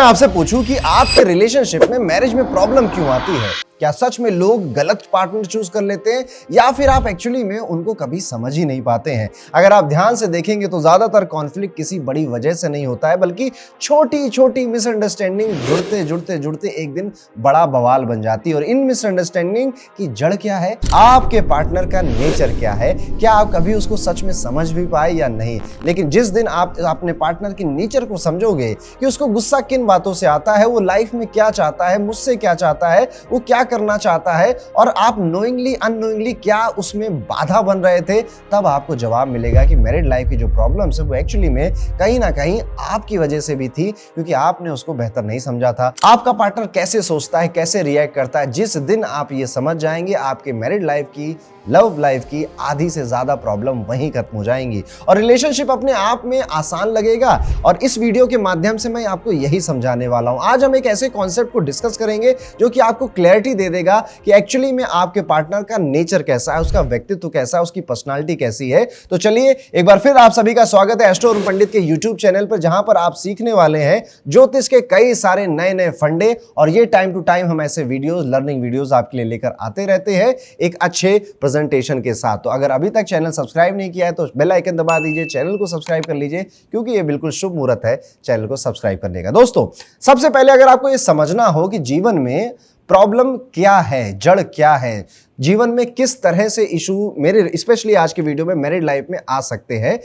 आपसे पूछूं कि आपके रिलेशनशिप में मैरिज में प्रॉब्लम क्यों आती है, क्या सच में लोग गलत पार्टनर चूज कर लेते हैं या फिर आप एक्चुअली में उनको कभी समझ ही नहीं पाते हैं। अगर आप ध्यान से देखेंगे तो ज्यादातर कॉन्फ्लिक्ट किसी बड़ी वजह से नहीं होता है, बल्कि छोटी छोटी मिसअंडरस्टैंडिंग जुड़ते जुड़ते जुड़ते एक दिन बड़ा बवाल बन जाती है। और इन मिसअंडरस्टैंडिंग की जड़ क्या है, आपके पार्टनर का नेचर क्या है, क्या आप कभी उसको सच में समझ भी पाए या नहीं। लेकिन जिस दिन आप अपने पार्टनर के नेचर को समझोगे कि उसको गुस्सा किन बातों से आता है, वो लाइफ में क्या चाहता है, मुझसे क्या चाहता है, वो क्या करना चाहता है, और आप नोइंगली अननोइंगली क्या उसमें बाधा बन रहे थे, तब आपको जवाब मिलेगा कि मैरिड लाइफ की जो प्रॉब्लम्स है वो एक्चुअली में कहीं ना कहीं आपकी वजह से भी थी, क्योंकि आपने उसको बेहतर नहीं समझा था। आपका पार्टनर कैसे सोचता है, कैसे रिएक्ट करता है, जिस दिन आप ये समझ जाएंगे, आपके मैरिड लाइफ की, लव लाइफ की आधी से ज्यादा प्रॉब्लम वहीं खत्म हो जाएंगी और रिलेशनशिप अपने आप में आसान लगेगा। और इस वीडियो के माध्यम से मैं आपको यही समझाने वाला हूं। आज हम एक ऐसे कॉन्सेप्ट को डिस्कस करेंगे जो कि आपको क्लैरिटी दे देगा कि एक्चुअली में आपके पार्टनर का नेचर कैसा है, उसका व्यक्तित्व कैसा है, उसकी पर्सनालिटी कैसी है। तो चलिए एक बार फिर आप सभी का स्वागत है एस्ट्रो अरुण पंडित के यूट्यूब चैनल पर, जहां पर आप सीखने वाले हैं ज्योतिष के कई सारे नए नए फंडे। और ये टाइम टू टाइम हम ऐसे वीडियोस, लर्निंग वीडियोस आपके लिए लेकर आते रहते हैं एक अच्छे प्रेजेंटेशन के साथ। तो अगर अभी तक चैनल सब्सक्राइब नहीं किया है तो बेल आइकन दबा दीजिए, चैनल को सब्सक्राइब कर लीजिए, क्योंकि ये बिल्कुल शुभ मुहूर्त है चैनल को सब्सक्राइब करने का। दोस्तों, सबसे पहले अगर आपको ये समझना हो कि जीवन में प्रॉब्लम क्या है, जड़ क्या है, जीवन में किस तरह से इशू मेरे स्पेशली आज के वीडियो में मैरिड लाइफ में आ सकते हैं।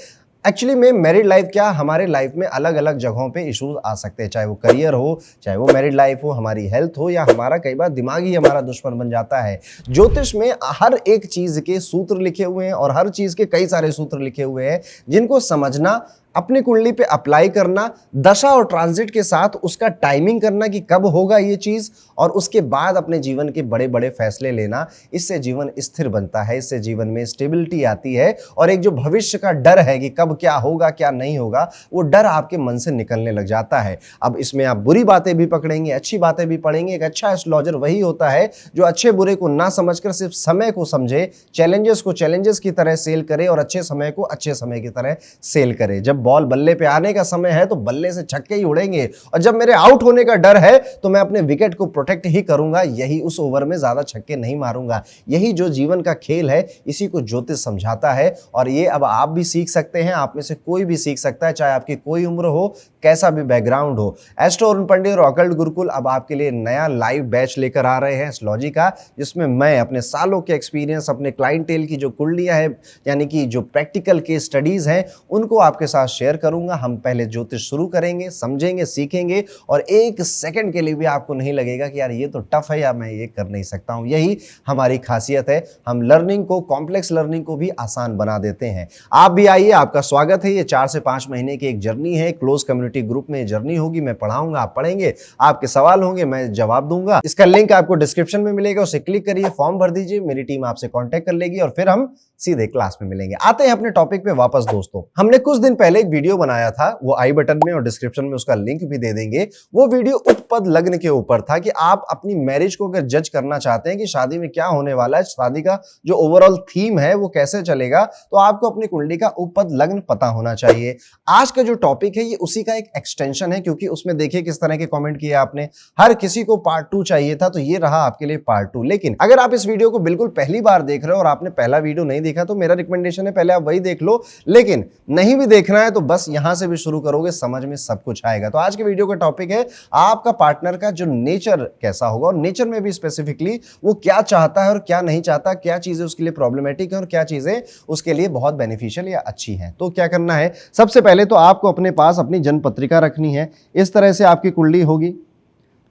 एक्चुअली में मैरिड लाइफ क्या, हमारे लाइफ में अलग अलग जगहों पे इश्यूज आ सकते हैं, चाहे वो करियर हो, चाहे वो मैरिड लाइफ हो, हमारी हेल्थ हो, या हमारा कई बार दिमाग ही हमारा दुश्मन बन जाता है। ज्योतिष में हर एक चीज के सूत्र लिखे हुए हैं और हर चीज के कई सारे सूत्र लिखे हुए हैं, जिनको समझना, अपनी कुंडली पे अप्लाई करना, दशा और ट्रांजिट के साथ उसका टाइमिंग करना कि कब होगा ये चीज, और उसके बाद अपने जीवन के बड़े बड़े फैसले लेना। इससे जीवन स्थिर बनता है, इससे जीवन में स्टेबिलिटी आती है, और एक जो भविष्य का डर है कि कब क्या होगा क्या नहीं होगा, वो डर आपके मन से निकलने लग जाता है। अब इसमें आप बुरी बातें भी पकड़ेंगे, अच्छी बातें भी पढ़ेंगे। एक अच्छा एस्ट्रोलॉजर वही होता है जो अच्छे बुरे को ना समझकर सिर्फ समय को समझे, चैलेंजेस को चैलेंजेस की तरह सेल करे और अच्छे समय को अच्छे समय की तरह सेल करे। जब बॉल बल्ले पे आने का समय है तो बल्ले से छक्के ही उड़ेंगे, और जब मेरे आउट होने का डर है तो मैं अपने विकेट को प्रोटेक्ट ही करूंगा, यही उस ओवर में ज्यादा छक्के नहीं मारूंगा। यही जो जीवन का खेल है, इसी को ज्योतिष समझाता है। और ये अब आप भी सीख सकते हैं, आप में से कोई भी सीख सकता है, चाहे आपकी कोई उम्र हो, कैसा भी बैकग्राउंड हो। एस्ट्रो अरुण पंडित और ऑकल्ट गुरुकुल अब आपके लिए नया लाइव बैच लेकर आ रहे हैं एस्ट्रोलॉजी का, जिसमें मैं अपने सालों के एक्सपीरियंस, अपने क्लाइंटेल की जो कुंडलियां हैं, यानी कि जो प्रैक्टिकल के स्टडीज हैं, उनको आपके साथ शेयर करूंगा। हम पहले ज्योतिष शुरू करेंगे, समझेंगे, सीखेंगे, और एक सेकंड के लिए भी आपको नहीं लगेगा कि यार ये तो टफ है या मैं ये कर नहीं सकता हूं। यही हमारी खासियत है, हम लर्निंग को, कॉम्प्लेक्स लर्निंग को भी आसान बना देते हैं। आप भी आइए, आपका स्वागत है। ये 4 से 5 महीने की एक जर्नी है, क्लोज कम्युनिटी ग्रुप में जर्नी होगी। मैं पढ़ाऊंगा, आप पढ़ेंगे, आपके सवाल होंगे, मैं जवाब दूंगा। इसका लिंक आपको डिस्क्रिप्शन में मिलेगा, उसे क्लिक करिए, फॉर्म भर दीजिए, मेरी टीम आपसे कांटेक्ट कर लेगी और फिर हम सीधे क्लास में मिलेंगे। आते हैं अपने टॉपिक पे वापस। दोस्तों, हमने कुछ दिन पहले एक वीडियो बनाया था, वो आई बटन में और डिस्क्रिप्शन में उसका लिंक भी दे देंगे। वो वीडियो उत्पद लग्न के ऊपर था कि आप अपनी मैरिज को अगर जज करना चाहते हैं कि शादी में क्या होने वाला है, शादी का जो ओवरऑल थीम है वो कैसे चलेगा, तो आपको अपनी कुंडली का उत्पद लग्न पता होना चाहिए। आज का जो टॉपिक है ये उसी का एक एक्सटेंशन है, क्योंकि उसमें देखिए किस तरह के कमेंट किए आपने। हर किसी को पार्ट 2 चाहिए था, तो ये रहा आपके लिए पार्ट 2। लेकिन अगर आप इस वीडियो को बिल्कुल पहली बार देख रहे हो और आपने पहला वीडियो नहीं देखा, तो मेरा रिकमेंडेशन है पहले आप वही देख लो। लेकिन नहीं भी देखना है तो बस यहां से भी शुरू करोगे, समझ में सब कुछ आएगा। तो आज के वीडियो का टॉपिक है आपका पार्टनर का जो नेचर कैसा होगा, और नेचर में भी स्पेसिफिकली वो क्या चाहता है और क्या नहीं चाहता, क्या चीजें उसके लिए प्रॉब्लमेटिक है और क्या चीजें उसके लिए बहुत बेनिफिशियल या अच्छी हैं। तो क्या करना है, सबसे पहले तो आपको अपने पास अपनी जन्म पत्रिका रखनी है। इस तरह से आपकी कुंडली होगी।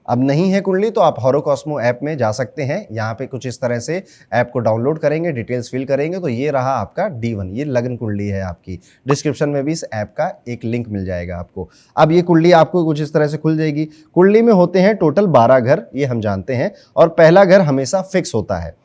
अब नहीं है कुंडली तो आप हॉरोकॉस्मो ऐप में जा सकते हैं। यहाँ पे कुछ इस तरह से ऐप को डाउनलोड करेंगे, डिटेल्स फिल करेंगे, तो ये रहा आपका D1, ये लग्न कुंडली है आपकी। डिस्क्रिप्शन में भी इस ऐप का एक लिंक मिल जाएगा आपको। अब ये कुंडली आपको कुछ इस तरह से खुल जाएगी। कुंडली में होते हैं टोटल 12 घर, ये हम जानते हैं, और पहला घर हमेशा फिक्स होता है।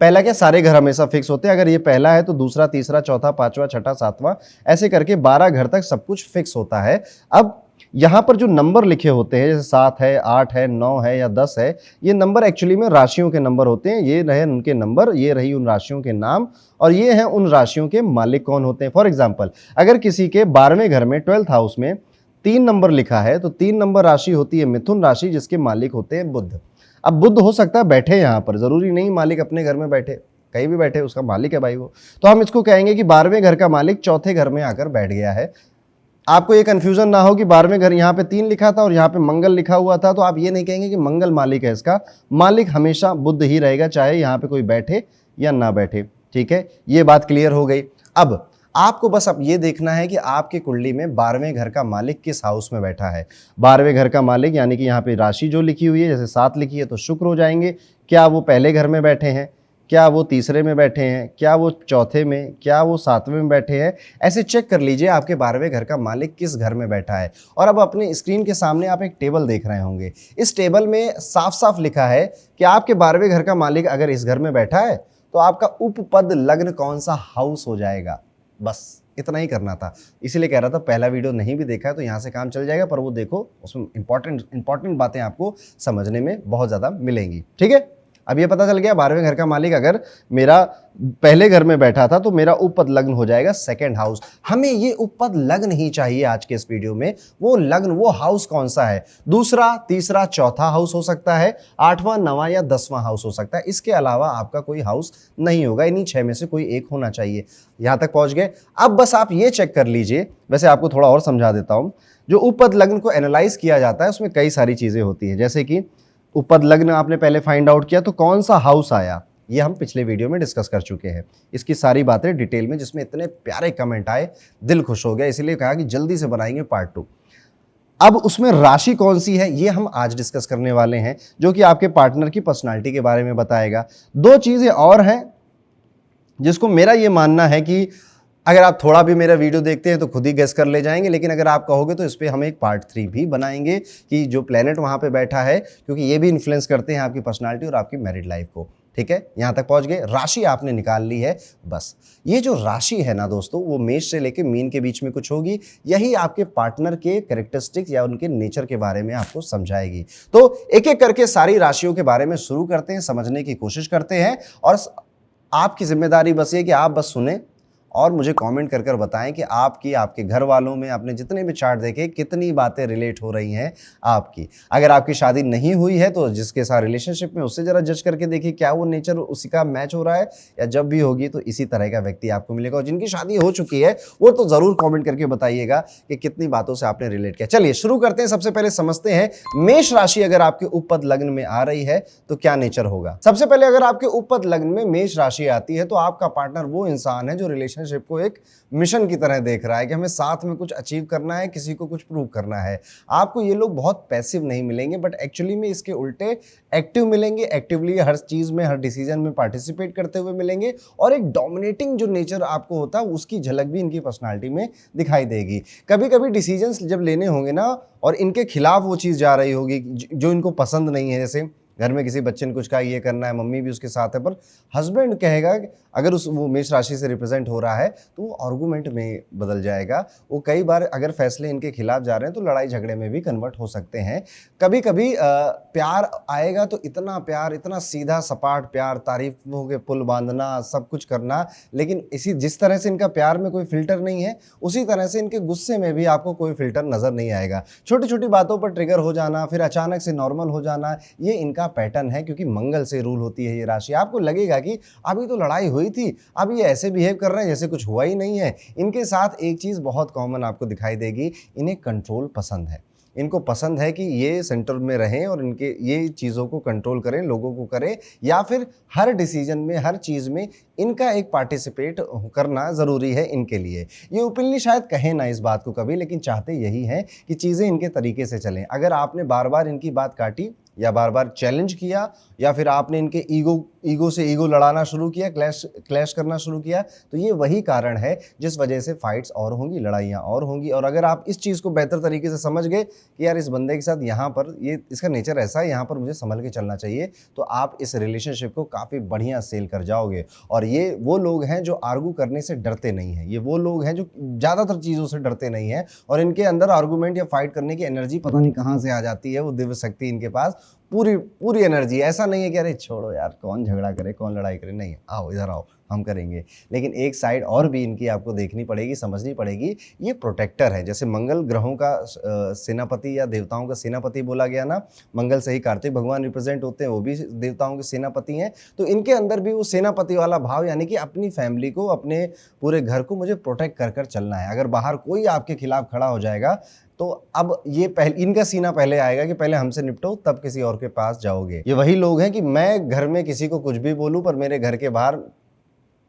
पहला क्या, सारे घर हमेशा फिक्स होते हैं। अगर ये पहला है तो दूसरा, तीसरा, चौथा, पांचवा, छठा, सातवां, ऐसे करके 12 घर तक सब कुछ फिक्स होता है। अब यहाँ पर जो नंबर लिखे होते हैं, जैसे 7 है, 8 है, 9 है या 10 है, ये नंबर एक्चुअली में राशियों के नंबर होते हैं। ये रहे उनके नंबर, ये रही उन राशियों के नाम, और ये हैं उन राशियों के मालिक कौन होते हैं। फॉर एग्जाम्पल, अगर किसी के 12वें घर में 12th हाउस में 3 नंबर लिखा है, तो 3 नंबर राशि होती है मिथुन राशि, जिसके मालिक होते हैं बुध। अब बुध हो सकता है बैठे यहाँ पर, जरूरी नहीं मालिक अपने घर में बैठे, कहीं भी बैठे उसका मालिक है भाई वो। तो हम इसको कहेंगे कि 12वें घर का मालिक चौथे घर में आकर बैठ गया है। आपको ये कंफ्यूजन ना हो कि 12वें घर यहाँ पे 3 लिखा था और यहाँ पे मंगल लिखा हुआ था, तो आप ये नहीं कहेंगे कि मंगल मालिक है इसका, मालिक हमेशा बुध ही रहेगा, चाहे यहाँ पे कोई बैठे या ना बैठे। ठीक है, ये बात क्लियर हो गई। अब आपको बस अब ये देखना है कि आपकी कुंडली में 12वें घर का मालिक किस हाउस में बैठा है। 12वें घर का मालिक यानी कि यहाँ पे राशि जो लिखी हुई है, जैसे 7 लिखी है तो शुक्र हो जाएंगे। क्या वो पहले घर में बैठे हैं, क्या वो तीसरे में बैठे हैं, क्या वो चौथे में, क्या वो 7वें में बैठे हैं, ऐसे चेक कर लीजिए आपके 12वें घर का मालिक किस घर में बैठा है। और अब अपने स्क्रीन के सामने आप एक टेबल देख रहे होंगे, इस टेबल में साफ साफ लिखा है कि आपके 12वें घर का मालिक अगर इस घर में बैठा है तो आपका उपपद लग्न कौन सा हाउस हो जाएगा। बस इतना ही करना था, इसीलिए कह रहा था पहला वीडियो नहीं भी देखा है तो यहाँ से काम चल जाएगा, पर वो देखो उसमें इंपॉर्टेंट बातें आपको समझने में बहुत ज़्यादा मिलेंगी। ठीक है, अब ये पता चल गया 12वें घर का मालिक अगर मेरा पहले घर में बैठा था तो मेरा उपपद लग्न हो जाएगा सेकंड हाउस। हमें ये उपपद लग्न ही चाहिए आज के इस वीडियो में। वो लग्न, वो हाउस कौन सा है, दूसरा, तीसरा, चौथा हाउस हो सकता है, 8वां, 9वां या 10वां हाउस हो सकता है, इसके अलावा आपका कोई हाउस नहीं होगा, इन्हीं 6 में से कोई एक होना चाहिए। यहां तक पहुंच गए। अब बस आप ये चेक कर लीजिए, वैसे आपको थोड़ा और समझा देता हूं। जो उपपद लग्न को एनालाइज किया जाता है उसमें कई सारी चीजें होती है, जैसे कि उपपद लग्न आपने पहले फाइंड आउट किया तो कौन सा हाउस आया, ये हम पिछले वीडियो में डिस्कस कर चुके हैं। इसकी सारी बातें डिटेल में, जिसमें इतने प्यारे कमेंट आए, दिल खुश हो गया, इसीलिए कहा कि जल्दी से बनाएंगे पार्ट 2। अब उसमें राशि कौन सी है ये हम आज डिस्कस करने वाले हैं, जो कि आपके पार्टनर की पर्सनालिटी के बारे में बताएगा। 2 चीजें और हैं जिसको मेरा ये मानना है कि अगर आप थोड़ा भी मेरा वीडियो देखते हैं तो खुद ही गेस कर ले जाएंगे, लेकिन अगर आप कहोगे तो इस पर हम एक पार्ट 3 भी बनाएंगे कि जो प्लेनेट वहां पे बैठा है, क्योंकि ये भी इन्फ्लुएंस करते हैं आपकी पर्सनालिटी और आपकी मैरिड लाइफ को। ठीक है, यहां तक पहुंच गए। राशि आपने निकाल ली है। बस ये जो राशि है ना दोस्तों, वो मेष से लेके मीन के बीच में कुछ होगी, यही आपके पार्टनर के कैरेक्टरिस्टिक्स या उनके नेचर के बारे में आपको समझाएगी। तो एक एक करके सारी राशियों के बारे में शुरू करते हैं, समझने की कोशिश करते हैं, और आपकी जिम्मेदारी बस ये कि आप बस सुने और मुझे कमेंट कर कर बताएं कि आपकी, आपके घर वालों में, आपने जितने भी चार्ट देखे, कितनी बातें रिलेट हो रही हैं आपकी। अगर आपकी शादी नहीं हुई है तो जिसके साथ रिलेशनशिप में, उससे जरा जज करके देखिए क्या वो नेचर उसी का मैच हो रहा है, या जब भी होगी तो इसी तरह का व्यक्ति आपको मिलेगा। और जिनकी शादी हो चुकी है वो तो जरूर कॉमेंट करके बताइएगा कि कितनी बातों से आपने रिलेट किया। चलिए शुरू करते हैं। सबसे पहले समझते हैं मेष राशि अगर आपके उपपद लग्न में आ रही है तो क्या नेचर होगा। सबसे पहले अगर आपके उपपद लग्न में मेष राशि आती है तो आपका पार्टनर वो इंसान है जो रिलेशनशिप को एक मिशन की तरह देख रहा है कि हमें साथ में कुछ अचीव करना है, किसी को कुछ प्रूव करना है। आपको ये लोग बहुत पैसिव नहीं मिलेंगे, बट एक्चुअली में इसके उल्टे एक्टिव मिलेंगे। एक्टिवली हर चीज में, हर डिसीजन में पार्टिसिपेट करते हुए मिलेंगे, और एक डोमिनेटिंग जो नेचर आपको होता है उसकी झलक भी इनकी पर्सनालिटी में दिखाई देगी। कभी कभी डिसीजंस जब लेने होंगे ना और इनके खिलाफ वो चीज जा रही होगी जो इनको पसंद नहीं है, जैसे घर में किसी बच्चे ने कुछ कहा ये करना है, मम्मी भी उसके साथ है, पर हस्बैंड कहेगा अगर वो मेष राशि से रिप्रेजेंट हो रहा है तो वो आर्गूमेंट में बदल जाएगा। वो कई बार अगर फैसले इनके खिलाफ जा रहे हैं तो लड़ाई झगड़े में भी कन्वर्ट हो सकते हैं। कभी कभी प्यार आएगा तो इतना प्यार, इतना सीधा सपाट प्यार, तारीफों के पुल बांधना, सब कुछ करना, लेकिन जिस तरह से इनका प्यार में कोई फिल्टर नहीं है, उसी तरह से इनके गुस्से में भी आपको कोई फिल्टर नजर नहीं आएगा। छोटी छोटी बातों पर ट्रिगर हो जाना, फिर अचानक से नॉर्मल हो जाना, ये इनका पैटर्न है, क्योंकि मंगल से रूल होती है ये राशि। आपको लगेगा कि अभी तो लड़ाई हुई थी, अब ये ऐसे बिहेव कर रहे हैं जैसे कुछ हुआ ही नहीं है। इनके साथ एक चीज बहुत कॉमन आपको दिखाई देगी, इन्हें कंट्रोल पसंद है। इनको पसंद है कि ये सेंटर में रहें और इनके ये चीज़ों को कंट्रोल करें, लोगों को करें, या फिर हर डिसीजन में, हर चीज़ में इनका एक पार्टिसिपेट करना ज़रूरी है इनके लिए। ये ओपनली शायद कहें ना इस बात को कभी, लेकिन चाहते यही हैं कि चीज़ें इनके तरीके से चलें। अगर आपने बार बार इनकी बात काटी या बार बार चैलेंज किया, या फिर आपने इनके ईगो से ईगो लड़ाना शुरू किया, क्लैश करना शुरू किया, तो ये वही कारण है जिस वजह से फाइट्स और होंगी, लड़ाइयाँ और होंगी। और अगर आप इस चीज़ को बेहतर तरीके से समझ गए कि यार इस बंदे के साथ यहाँ पर ये इसका नेचर ऐसा है, यहाँ पर मुझे संभल के चलना चाहिए, तो आप इस रिलेशनशिप को काफ़ी बढ़िया सेल कर जाओगे। और ये वो लोग हैं जो आर्गू करने से डरते नहीं हैं, ये वो लोग हैं जो ज़्यादातर चीज़ों से डरते नहीं हैं, और इनके अंदर आर्गूमेंट या फाइट करने की एनर्जी पता नहीं कहाँ से आ जाती है, वो दिव्य शक्ति इनके पास पूरी पूरी एनर्जी। ऐसा नहीं है कि अरे छोड़ो यार, कौन झगड़ा करे, कौन लड़ाई करे, नहीं, आओ इधर आओ, हम करेंगे। लेकिन एक साइड और भी इनकी आपको देखनी पड़ेगी, समझनी पड़ेगी। ये प्रोटेक्टर है। जैसे मंगल ग्रहों का सेनापति या देवताओं का सेनापति बोला गया ना, मंगल से ही कार्तिक भगवान रिप्रेजेंट होते हैं, वो भी देवताओं के सेनापति हैं। तो इनके अंदर भी वो सेनापति वाला भाव, यानी कि अपनी फैमिली को, अपने पूरे घर को मुझे प्रोटेक्ट कर कर चलना है। अगर बाहर कोई आपके खिलाफ खड़ा हो जाएगा तो अब ये इनका सीना पहले आएगा कि पहले हमसे निपटो, तब किसी और के पास जाओगे। ये वही लोग हैं कि मैं घर में किसी को कुछ भी बोलूं, पर मेरे घर के बाहर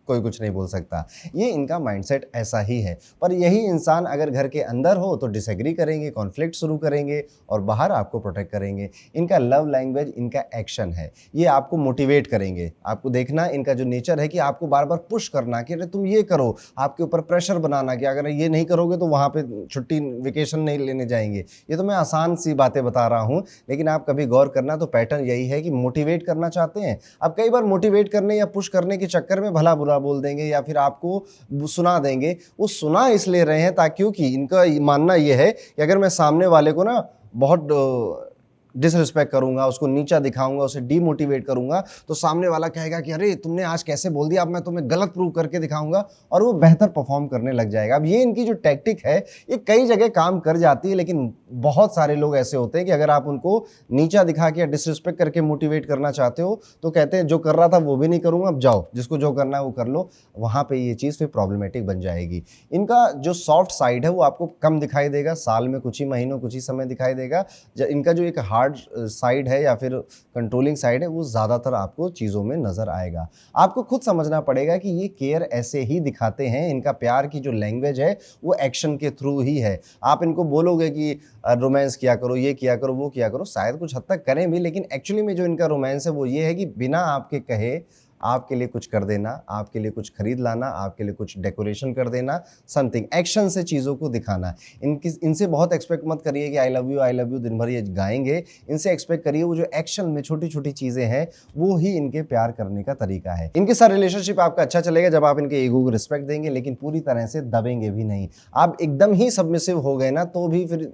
कोई कुछ नहीं बोल सकता। ये इनका माइंडसेट ऐसा ही है। पर यही इंसान अगर घर के अंदर हो तो डिसएग्री करेंगे, कॉन्फ्लिक्ट शुरू करेंगे, और बाहर आपको प्रोटेक्ट करेंगे। इनका लव लैंग्वेज इनका एक्शन है। ये आपको मोटिवेट करेंगे। आपको देखना इनका जो नेचर है कि आपको बार बार पुश करना कि अरे तुम ये करो, आपके ऊपर प्रेशर बनाना कि अगर ये नहीं करोगे तो वहाँ पे छुट्टी, वेकेशन नहीं लेने जाएंगे। ये तो मैं आसान सी बातें बता रहा हूँ, लेकिन आप कभी गौर करना तो पैटर्न यही है कि मोटिवेट करना चाहते हैं। अब कई बार मोटिवेट करने या पुश करने के चक्कर में भला बुरा बोल देंगे या फिर आपको सुना देंगे। वो सुना इसलिए रहे हैं ताकि, क्योंकि इनका मानना यह है कि अगर मैं सामने वाले को ना बहुत डिसरिस्पेक्ट करूंगा, उसको नीचा दिखाऊंगा, उसे डीमोटिवेट करूंगा, तो सामने वाला कहेगा कि अरे तुमने आज कैसे बोल दिया, अब मैं तुम्हें गलत प्रूव करके दिखाऊंगा, और वो बेहतर परफॉर्म करने लग जाएगा। अब ये इनकी जो टैक्टिक है ये कई जगह काम कर जाती है, लेकिन बहुत सारे लोग ऐसे होते हैं कि अगर आप उनको नीचा दिखा के या डिसरिस्पेक्ट करके मोटिवेट करना चाहते हो तो कहते हैं जो कर रहा था वो भी नहीं करूंगा, अब जाओ, जिसको जो करना है वो कर लो। वहां पे ये चीज़ फिर प्रॉब्लमेटिक बन जाएगी। इनका जो सॉफ्ट साइड है वो आपको कम दिखाई देगा, साल में कुछ ही महीनों, कुछ ही समय दिखाई देगा। इनका जो एक हार्ड साइड है या फिर कंट्रोलिंग साइड है वो ज़्यादातर आपको चीज़ों में नज़र आएगा। आपको खुद समझना पड़ेगा कि ये केयर ऐसे ही दिखाते हैं। इनका प्यार की जो लैंग्वेज है वो एक्शन के थ्रू ही है। आप इनको बोलोगे कि रोमांस किया करो, ये किया करो, वो किया करो, शायद कुछ हद तक करें भी, लेकिन एक्चुअली में जो इनका रोमांस है वो ये है कि बिना आपके कहे आपके लिए कुछ कर देना, आपके लिए कुछ खरीद लाना, आपके लिए कुछ डेकोरेशन कर देना, समथिंग एक्शन से चीज़ों को दिखाना। इनसे बहुत एक्सपेक्ट मत करिए कि आई लव यू दिन भर ये गाएंगे। इनसे एक्सपेक्ट करिए वो जो एक्शन में छोटी छोटी चीज़ें हैं वो ही इनके प्यार करने का तरीका है। इनके साथ रिलेशनशिप आपका अच्छा चलेगा जब आप इनके ईगो को रिस्पेक्ट देंगे, लेकिन पूरी तरह से दबेंगे भी नहीं। आप एकदम ही सबमिसिव हो गए ना तो भी फिर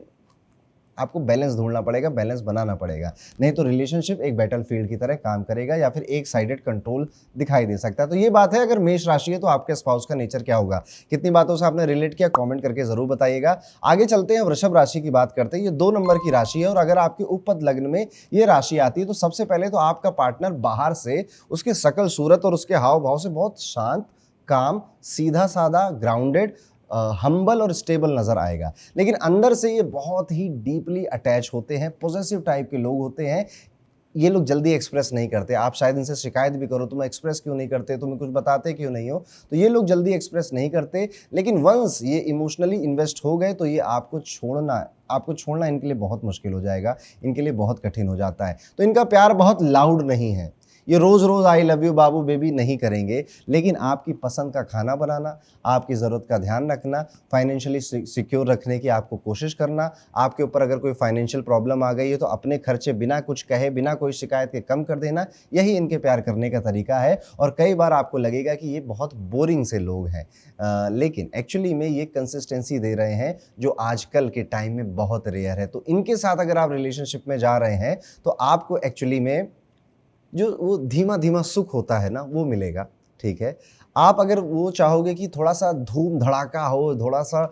आपको बैलेंस ढूंढना पड़ेगा, बैलेंस बनाना पड़ेगा, नहीं तो रिलेशनशिप एक बैटलफील्ड की तरह काम करेगा या फिर एक साइडेड कंट्रोल दिखाई दे सकता है। तो ये बात है। अगर मेष राशि है तो आपके स्पाउस का नेचर क्या होगा, कितनी बातों से आपने रिलेट किया, कमेंट करके जरूर बताइएगा। आगे चलते हैं, वृषभ राशि की बात करते हैं। ये 2 नंबर की राशि है और अगर आपके उपपद लग्न में ये राशि आती है तो सबसे पहले तो आपका पार्टनर बाहर से उसके शकल सूरत और उसके हाव भाव से बहुत शांत, काम, सीधा साधा, ग्राउंडेड, हम्बल और स्टेबल नजर आएगा, लेकिन अंदर से ये बहुत ही डीपली अटैच होते हैं, पॉजिटिव टाइप के लोग होते हैं। ये लोग जल्दी एक्सप्रेस नहीं करते। आप शायद इनसे शिकायत भी करो, तुम एक्सप्रेस क्यों नहीं करते, तुम्हें कुछ बताते क्यों नहीं हो, तो ये लोग जल्दी एक्सप्रेस नहीं करते। लेकिन वंस ये इमोशनली इन्वेस्ट हो गए तो ये आपको छोड़ना इनके लिए बहुत मुश्किल हो जाएगा, इनके लिए बहुत कठिन हो जाता है। तो इनका प्यार बहुत लाउड नहीं है। ये रोज़ रोज़ आई लव यू बाबू बेबी नहीं करेंगे, लेकिन आपकी पसंद का खाना बनाना, आपकी ज़रूरत का ध्यान रखना, फाइनेंशियली सिक्योर रखने की आपको कोशिश करना, आपके ऊपर अगर कोई फाइनेंशियल प्रॉब्लम आ गई है तो अपने खर्चे बिना कुछ कहे, बिना कोई शिकायत के कम कर देना, यही इनके प्यार करने का तरीका है। और कई बार आपको लगेगा कि ये बहुत बोरिंग से लोग हैं, लेकिन एक्चुअली में ये कंसिस्टेंसी दे रहे हैं जो आजकल के टाइम में बहुत रेयर है। तो इनके साथ अगर आप रिलेशनशिप में जा रहे हैं तो आपको एक्चुअली में जो वो धीमा धीमा सुख होता है ना वो मिलेगा, ठीक है। आप अगर वो चाहोगे कि थोड़ा सा धूम धड़ाका हो, थोड़ा सा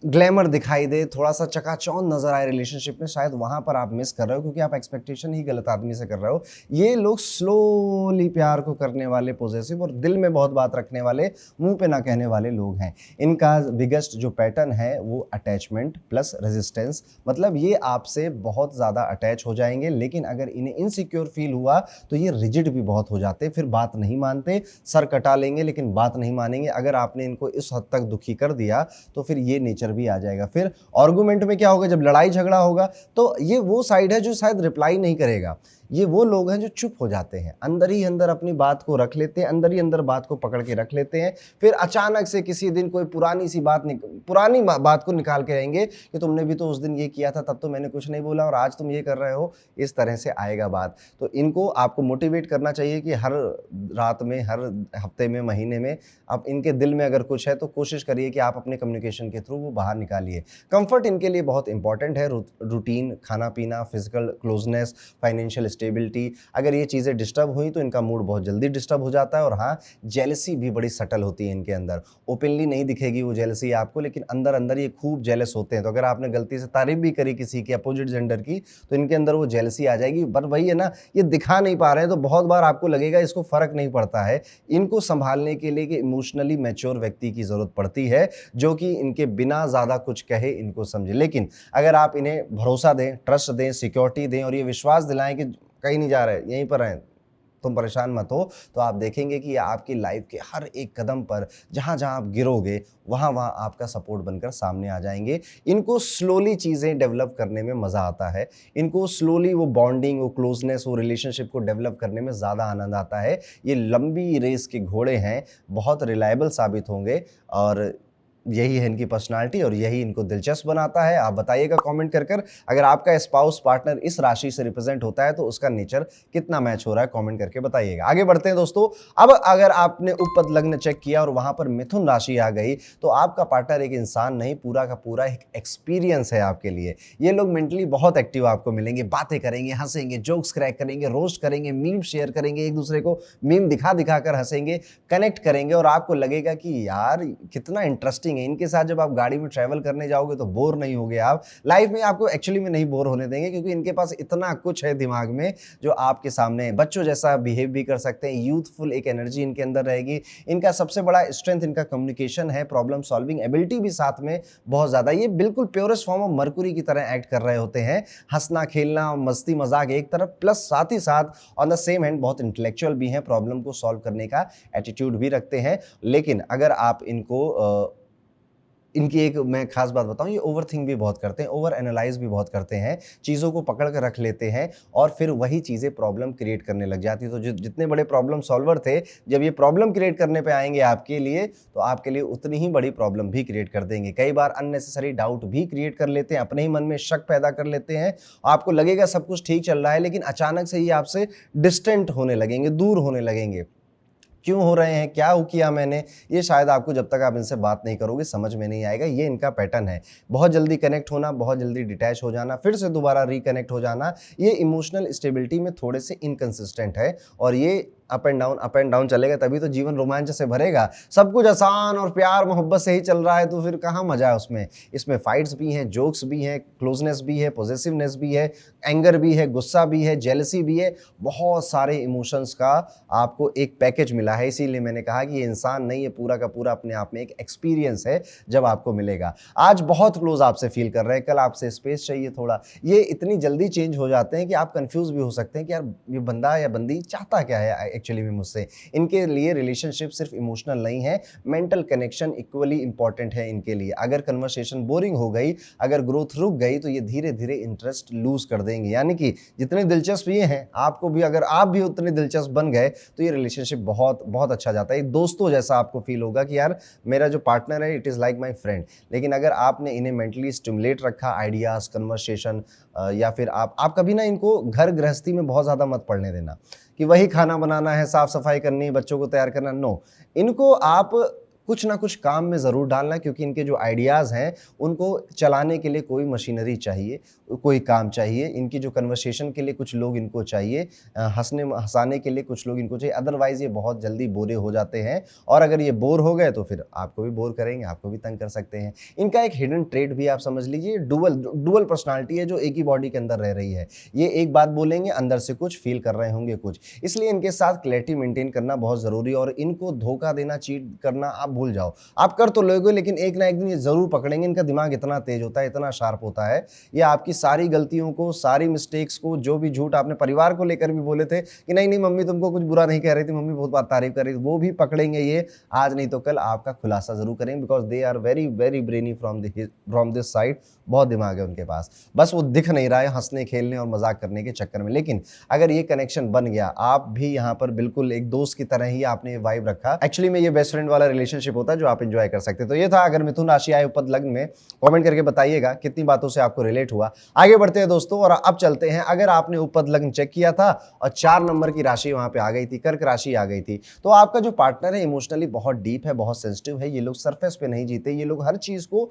ग्लैमर दिखाई दे, थोड़ा सा चकाचौंध नजर आए रिलेशनशिप में, शायद वहां पर आप मिस कर रहे हो क्योंकि आप एक्सपेक्टेशन ही गलत आदमी से कर रहे हो। ये लोग स्लोली प्यार को करने वाले, पॉजिटिव और दिल में बहुत बात रखने वाले, मुंह पे ना कहने वाले लोग हैं। इनका बिगेस्ट जो पैटर्न है वो अटैचमेंट प्लस रेजिस्टेंस, मतलब ये आपसे बहुत ज़्यादा अटैच हो जाएंगे, लेकिन अगर इन्हें इनसिक्योर फील हुआ तो ये रिजिड भी बहुत हो जाते, फिर बात नहीं मानते, सर कटा लेंगे लेकिन बात नहीं मानेंगे। अगर आपने इनको इस हद तक दुखी कर दिया तो फिर ये नेचर भी आ जाएगा। फिर आर्गुमेंट में क्या होगा, जब लड़ाई झगड़ा होगा तो ये वो साइड है जो शायद रिप्लाई नहीं करेगा। ये वो लोग हैं जो चुप हो जाते हैं, अंदर ही अंदर अपनी बात को रख लेते हैं, अंदर ही अंदर बात को पकड़ के रख लेते हैं। फिर अचानक से किसी दिन कोई पुरानी सी बात पुरानी बात को निकाल के रहेंगे कि तुमने भी तो उस दिन ये किया था, तब तो मैंने कुछ नहीं बोला और आज तुम ये कर रहे हो। इस तरह से आएगा बात। तो इनको आपको मोटिवेट करना चाहिए कि हर रात में, हर हफ्ते में, महीने में आप इनके दिल में अगर कुछ है तो कोशिश करिए कि आप अपने कम्युनिकेशन के थ्रू वो बाहर निकालिए। कंफर्ट इनके लिए बहुत इंपॉर्टेंट है। रूटीन, खाना पीना, फिजिकल क्लोजनेस, फाइनेंशियल स्टेबिलिटी, अगर ये चीज़ें डिस्टर्ब हुई तो इनका मूड बहुत जल्दी डिस्टर्ब हो जाता है। और हाँ, जेलसी भी बड़ी सटल होती है इनके अंदर। ओपनली नहीं दिखेगी वो जेलसी आपको, लेकिन अंदर अंदर ये खूब जेलस होते हैं। तो अगर आपने गलती से तारीफ भी करी किसी की अपोजिट जेंडर की, तो इनके अंदर वो जेलसी आ जाएगी। पर वही है ना, ये दिखा नहीं पा रहे हैं, तो बहुत बार आपको लगेगा इसको फर्क नहीं पड़ता है। इनको संभालने के लिए कि इमोशनली मैच्योर व्यक्ति की जरूरत पड़ती है, जो कि इनके बिना ज्यादा कुछ कहे इनको समझे। लेकिन अगर आप इन्हें भरोसा दें, ट्रस्ट दें, सिक्योरिटी दें और ये विश्वास दिलाएं कि कहीं नहीं जा रहे, यहीं पर हैं, तुम परेशान मत हो, तो आप देखेंगे कि आपकी लाइफ के हर एक कदम पर जहाँ जहाँ आप गिरोगे वहाँ वहाँ आपका सपोर्ट बनकर सामने आ जाएंगे। इनको स्लोली चीज़ें डेवलप करने में मज़ा आता है। इनको स्लोली वो बॉन्डिंग, वो क्लोजनेस, वो रिलेशनशिप को डेवलप करने में ज़्यादा आनंद आता है। ये लंबी रेस के घोड़े हैं, बहुत रिलायबल साबित होंगे और यही है इनकी पर्सनालिटी और यही इनको दिलचस्प बनाता है। आप बताइएगा कमेंट कर अगर आपका स्पाउस पार्टनर इस राशि से रिप्रेजेंट होता है तो उसका नेचर कितना मैच हो रहा है, कमेंट करके बताइएगा। आगे बढ़ते हैं दोस्तों। अब अगर आपने उपपद लग्न चेक किया और वहां पर मिथुन राशि आ गई, तो आपका पार्टनर एक इंसान नहीं, पूरा का पूरा एक एक्सपीरियंस है आपके लिए। ये लोग मेंटली बहुत एक्टिव आपको मिलेंगे, बातें करेंगे, हंसेंगे, जोक्स क्रैक करेंगे, रोस्ट करेंगे, मीम शेयर करेंगे, एक दूसरे को मीम दिखा दिखा कर हंसेंगे, कनेक्ट करेंगे और आपको लगेगा कि यार कितना इंटरेस्टिंग है। इनके साथ जब आप गाड़ी में ट्रैवल करने जाओगे तो बोर नहीं होगे आप। लाइफ में आपको एक्चुअली में नहीं बोर होने देंगे, क्योंकि इनके पास इतना कुछ है दिमाग में जो आपके सामने है। बच्चों जैसा बिहेव भी कर सकते हैं, यूथफुल एक एनर्जी इनके अंदर रहेगी। इनका सबसे बड़ा स्ट्रेंथ इनका कम्युनिकेशन है, प्रॉब्लम सॉल्विंग एबिलिटी भी साथ में बहुत ज्यादा। ये बिल्कुल प्योरेस्ट फॉर्म ऑफ मरकुरी की तरह एक्ट कर रहे होते हैं। हंसना, खेलना, मस्ती मजाक एक तरफ, प्लस साथ ही साथ ऑन द सेम हैंड बहुत इंटेलेक्चुअल भी हैं, प्रॉब्लम को सॉल्व करने का एटीट्यूड भी रखते हैं। लेकिन अगर आप इनकी एक मैं खास बात बताऊं, ये ओवरथिंक भी बहुत करते हैं, ओवर एनालाइज भी बहुत करते हैं, चीज़ों को पकड़ कर रख लेते हैं और फिर वही चीज़ें प्रॉब्लम क्रिएट करने लग जाती है। तो जितने बड़े प्रॉब्लम सॉल्वर थे, जब ये प्रॉब्लम क्रिएट करने पे आएंगे आपके लिए, तो आपके लिए उतनी ही बड़ी प्रॉब्लम भी क्रिएट कर देंगे। कई बार अननेसेसरी डाउट भी क्रिएट कर लेते हैं, अपने ही मन में शक पैदा कर लेते हैं। आपको लगेगा सब कुछ ठीक चल रहा है, लेकिन अचानक से ये आपसे डिस्टेंट होने लगेंगे, दूर होने लगेंगे। क्यों हो रहे हैं, क्या किया मैंने, ये शायद आपको जब तक आप इनसे बात नहीं करोगे समझ में नहीं आएगा। ये इनका पैटर्न है, बहुत जल्दी कनेक्ट होना, बहुत जल्दी डिटैच हो जाना, फिर से दोबारा रिकनेक्ट हो जाना। ये इमोशनल स्टेबिलिटी में थोड़े से इनकंसिस्टेंट है और ये अप एंड डाउन चलेगा, तभी तो जीवन रोमांच से भरेगा। सब कुछ आसान और प्यार मोहब्बत से ही चल रहा है तो फिर कहाँ मजा है उसमें। इसमें फाइट्स भी हैं, जोक्स भी हैं, क्लोजनेस भी है, पॉजिटिवनेस भी है, एंगर भी है, गुस्सा भी है, जेलसी भी है, बहुत सारे इमोशंस का आपको एक पैकेज मिला है। इसीलिए मैंने कहा कि ये इंसान नहीं, ये पूरा का पूरा अपने आप में एक एक्सपीरियंस है जब आपको मिलेगा। आज बहुत क्लोज आपसे फील कर रहे हैं, कल आपसे स्पेस चाहिए थोड़ा। ये इतनी जल्दी चेंज हो जाते हैं कि आप कंफ्यूज भी हो सकते हैं कि यार ये बंदा या बंदी चाहता क्या है एक्चुअली में मुझसे। इनके लिए रिलेशनशिप सिर्फ इमोशनल नहीं है, मेंटल कनेक्शन इक्वली इंपॉर्टेंट है इनके लिए। अगर कन्वर्सेशन बोरिंग हो गई, अगर ग्रोथ रुक गई, तो ये धीरे धीरे इंटरेस्ट लूज कर देंगे। यानी कि जितने दिलचस्प ये हैं, आपको भी अगर आप भी उतने दिलचस्प बन गए तो ये रिलेशनशिप बहुत बहुत अच्छा जाता है। दोस्तों जैसा आपको फील होगा कि यार मेरा जो पार्टनर है it is like my friend. लेकिन अगर आपने इन्हें मेंटली स्टिमुलेट रखा, आइडियाज, कन्वर्सेशन, या फिर आप कभी ना इनको घर गृहस्थी में बहुत ज़्यादा मत पड़ने देना कि वही खाना बनाना है, साफ सफाई करनी है, बच्चों को तैयार करना। नो, इनको आप कुछ ना कुछ काम में ज़रूर डालना, क्योंकि इनके जो आइडियाज़ हैं उनको चलाने के लिए कोई मशीनरी चाहिए, कोई काम चाहिए। इनकी जो कन्वर्सेशन के लिए कुछ लोग इनको चाहिए, हंसाने के लिए कुछ लोग इनको चाहिए। अदरवाइज़ ये बहुत जल्दी बोरे हो जाते हैं और अगर ये बोर हो गए तो फिर आपको भी बोर करेंगे, आपको भी तंग कर सकते हैं। इनका एक हिडन ट्रेड भी आप समझ लीजिए, डुअल पर्सनालिटी है जो एक ही बॉडी के अंदर रह रही है। ये एक बात बोलेंगे, अंदर से कुछ फील कर रहे होंगे कुछ। इसलिए इनके साथ क्लैरिटी मेंटेन करना बहुत ज़रूरी है और इनको धोखा देना, चीट करना आप भूल जाओ। आप कर तो लोगे लेकिन एक ना एक दिन ये ज़रूर पकड़ेंगे। इनका दिमाग इतना तेज होता है, इतना शार्प होता है, ये आपकी सारी गलतियों को, सारी मिस्टेक्स को, जो भी झूठ आपने परिवार को लेकर भी बोले थे कि नहीं नहीं मम्मी तुमको कुछ बुरा नहीं कह रही थी, मम्मी बहुत बात तारीफ कर रही थी, वो भी पकड़ेंगे ये आज नहीं तो कल, आपका खुलासा ज़रूर करेंगे। Because they are very very brainy from this side. बहुत दिमाग है उनके पास, बस वो दिख नहीं रहा है हंसने खेलने और मजाक करने के चक्कर में। लेकिन अगर ये कनेक्शन बन गया, आप भी यहाँ पर बिल्कुल एक दोस्त की तरह ही आपने ये वाइब रखा, एक्चुअली में ये बेस्ट फ्रेंड वाला रिलेशनशिप होता है जो आप एंजॉय कर सकते हैं। तो ये था, अगर मिथुन राशि आए उपद लग्न में, कमेंट करके बताइएगा कितनी बातों से आपको रिलेट हुआ। आगे बढ़ते हैं दोस्तों, और अब चलते हैं, अगर आपने उपद लग्न चेक किया था और 4 नंबर की राशि वहां पे आ गई थी, कर्क राशि आ गई थी, तो आपका जो पार्टनर है इमोशनली बहुत डीप है, बहुत सेंसिटिव है। ये लोग सरफेस पे नहीं जीते, ये लोग हर चीज को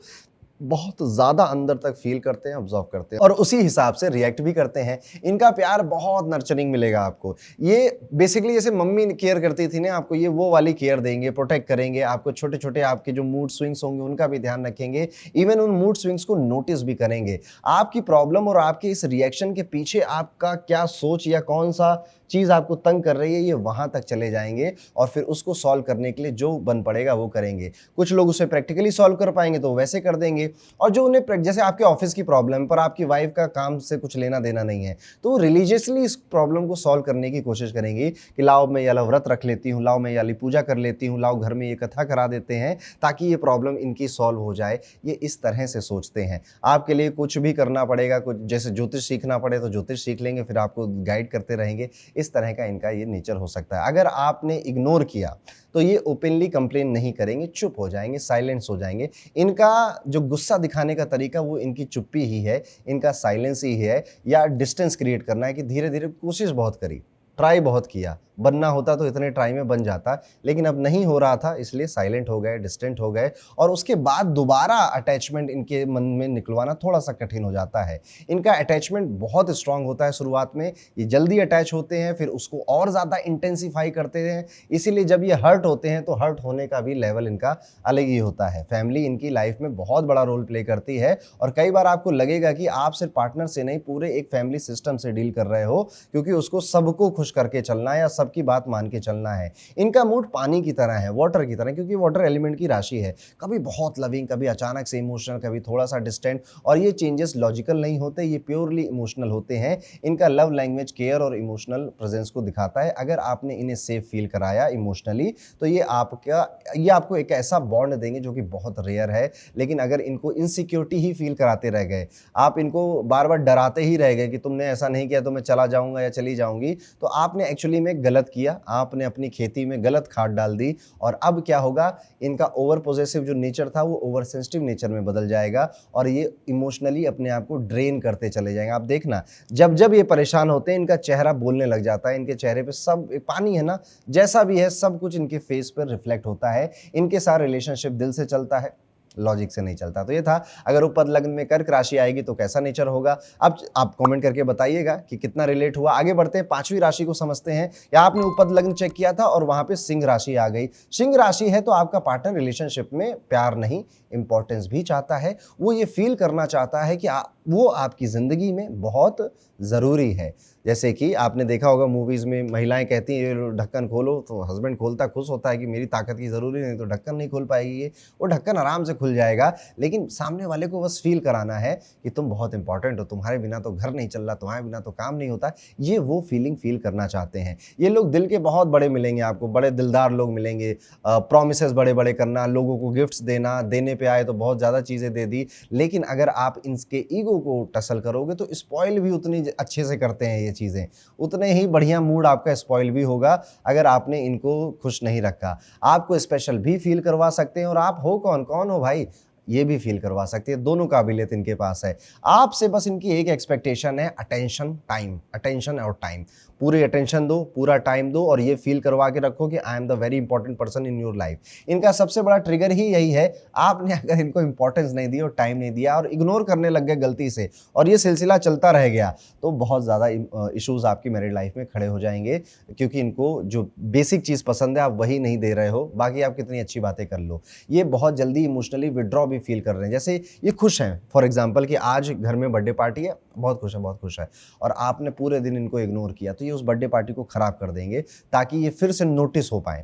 बहुत ज़्यादा अंदर तक फील करते हैं, ऑब्जर्व करते हैं और उसी हिसाब से रिएक्ट भी करते हैं। इनका प्यार बहुत नर्चरिंग मिलेगा आपको। ये बेसिकली जैसे मम्मी केयर करती थी ना आपको, ये वो वाली केयर देंगे, प्रोटेक्ट करेंगे आपको। छोटे छोटे आपके जो मूड स्विंग्स होंगे उनका भी ध्यान रखेंगे, इवन उन मूड स्विंग्स को नोटिस भी करेंगे। आपकी प्रॉब्लम और आपके इस रिएक्शन के पीछे आपका क्या सोच या कौन सा चीज़ आपको तंग कर रही है, ये वहाँ तक चले जाएंगे और फिर उसको सॉल्व करने के लिए जो बन पड़ेगा वो करेंगे। कुछ लोग उसे प्रैक्टिकली सॉल्व कर पाएंगे तो वैसे कर देंगे, और जो उन्हें जैसे आपके ऑफिस की प्रॉब्लम पर आपकी वाइफ का काम से कुछ लेना देना नहीं है, तो रिलीजियसली इस प्रॉब्लम को सॉल्व करने की कोशिश करेंगी कि लाओ मैं ये वाला व्रत रख लेती हूँ, लाओ मैं ये वाली पूजा कर लेती हूँ, लाओ घर में ये कथा करा देते हैं ताकि ये प्रॉब्लम इनकी सॉल्व हो जाए। ये इस तरह से सोचते हैं। आपके लिए कुछ भी करना पड़ेगा, कुछ जैसे ज्योतिष सीखना पड़े तो ज्योतिष सीख लेंगे, फिर आपको गाइड करते रहेंगे। इस तरह का इनका ये नेचर हो सकता है। अगर आपने इग्नोर किया तो ये ओपनली कंप्लेन नहीं करेंगे, चुप हो जाएंगे, साइलेंस हो जाएंगे। इनका जो गुस्सा दिखाने का तरीका वो इनकी चुप्पी ही है, इनका साइलेंस ही है, या डिस्टेंस क्रिएट करना है कि धीरे धीरे कोशिश बहुत करी, ट्राई बहुत किया, बनना होता तो इतने ट्राई में बन जाता, लेकिन अब नहीं हो रहा था इसलिए साइलेंट हो गए, डिस्टेंट हो गए, और उसके बाद दोबारा अटैचमेंट इनके मन में निकलवाना थोड़ा सा कठिन हो जाता है। इनका अटैचमेंट बहुत स्ट्रांग होता है शुरुआत में, ये जल्दी अटैच होते हैं, फिर उसको और ज़्यादा इंटेंसीफाई करते हैं। इसीलिए जब ये हर्ट होते हैं तो हर्ट होने का भी लेवल इनका अलग ही होता है। फैमिली इनकी लाइफ में बहुत बड़ा रोल प्ले करती है, और कई बार आपको लगेगा कि आप सिर्फ पार्टनर से नहीं पूरे एक फैमिली सिस्टम से डील कर रहे हो, क्योंकि उसको सबको खुश करके चलना है या सबकी बात मान के चलना है। इनका मूड पानी की तरह है, वाटर की तरह, क्योंकि वाटर एलिमेंट की राशि है। कभी बहुत लविंग, कभी अचानक से इमोशनल, कभी थोड़ा सा डिस्टेंट, और ये चेंजेस लॉजिकल नहीं होते, ये प्योरली इमोशनल होते हैं। इनका लव लैंग्वेज केयर और इमोशनल प्रेजेंस को दिखाता है। अगर आपने इन्हें सेफ फील कराया इमोशनली तो ये आपको एक ऐसा बॉन्ड देंगे जो कि बहुत रेयर है। लेकिन अगर इनको इनसिक्योरिटी ही फील कराते रह गए, आप इनको बार बार डराते ही रह गए कि तुमने ऐसा नहीं किया तो मैं चला जाऊंगा या चली जाऊंगी, तो आपने एक्चुअली में गलत किया, आपने अपनी खेती में गलत खाद डाल दी। और अब क्या होगा, इनका ओवर पॉजेसिव जो नेचर था वो ओवर सेंसिटिव नेचर में बदल जाएगा, और ये इमोशनली अपने आप को ड्रेन करते चले जाएंगे। आप देखना, जब जब ये परेशान होते हैं इनका चेहरा बोलने लग जाता है, इनके चेहरे पे सब पानी है ना, जैसा भी है सब कुछ इनके फेस पर रिफ्लेक्ट होता है। इनके साथ रिलेशनशिप दिल से चलता है, लॉजिक से नहीं चलता। तो ये था, अगर उपद लग्न में कर्क राशि आएगी तो कैसा नेचर होगा। अब आप कमेंट करके बताइएगा कि कितना रिलेट हुआ। आगे बढ़ते हैं, 5वीं राशि को समझते हैं। या आपने उपद लग्न चेक किया था और वहां पे सिंह राशि आ गई। सिंह राशि है तो आपका पार्टनर रिलेशनशिप में प्यार नहीं, इंपॉर्टेंस भी चाहता है। वो ये फील करना चाहता है कि वो आपकी जिंदगी में बहुत जरूरी है। जैसे कि आपने देखा होगा मूवीज में महिलाएं कहती हैं ये ढक्कन खोलो, तो हस्बैंड खोलता, खुश होता है कि मेरी ताकत की जरूरी नहीं तो ढक्कन नहीं खोल पाएगी ये, वो ढक्कन आराम से खुल जाएगा। लेकिन सामने वाले को बस फील कराना है कि तुम बहुत इंपॉर्टेंट हो, तुम्हारे बिना तो घर नहीं चल रहा, तुम्हारे बिना तो काम नहीं होता। ये वो फीलिंग फील करना चाहते हैं। ये लोग दिल के बहुत बड़े मिलेंगे आपको, बड़े दिलदार लोग मिलेंगे। प्रॉमिसेस बड़े बड़े करना, लोगों को गिफ्ट्स देना, देने पे आए तो बहुत ज़्यादा चीज़ें दे दी। लेकिन अगर आप इनके ईगो को टसल करोगे तो स्पॉइल भी उतनी अच्छे से करते हैं ये चीज़ें, उतने ही बढ़िया मूड आपका स्पॉइल भी होगा अगर आपने इनको खुश नहीं रखा। आपको स्पेशल भी फील करवा सकते हैं, और आप हो कौन हो भाई, ये भी फील करवा सकती है। दोनों काबिलियत इनके पास है। आपसे बस इनकी एक एक्सपेक्टेशन है, अटेंशन और टाइम। पूरी अटेंशन दो, पूरा टाइम दो, और ये फील करवा के रखो कि I am the very important person in your life. इनका सबसे बड़ा ट्रिगर ही यही है, आपने अगर इनको इंपॉर्टेंस नहीं दी और टाइम नहीं दिया और इग्नोर करने लग गए गलती से, और ये सिलसिला चलता रह गया, तो बहुत ज़्यादा इश्यूज आपकी मैरिड लाइफ में खड़े हो जाएंगे। क्योंकि इनको जो बेसिक चीज़ पसंद है आप वही नहीं दे रहे हो, बाकी आप कितनी अच्छी बातें कर लो। ये बहुत जल्दी इमोशनली विड्रॉ भी फील कर रहे हैं। जैसे ये खुश हैं, फॉर एग्जाम्पल कि आज घर में बर्थडे पार्टी है, बहुत खुश है, और आपने पूरे दिन इनको इग्नोर किया, तो ये उस बर्थडे पार्टी को खराब कर देंगे ताकि ये फिर से नोटिस हो पाए।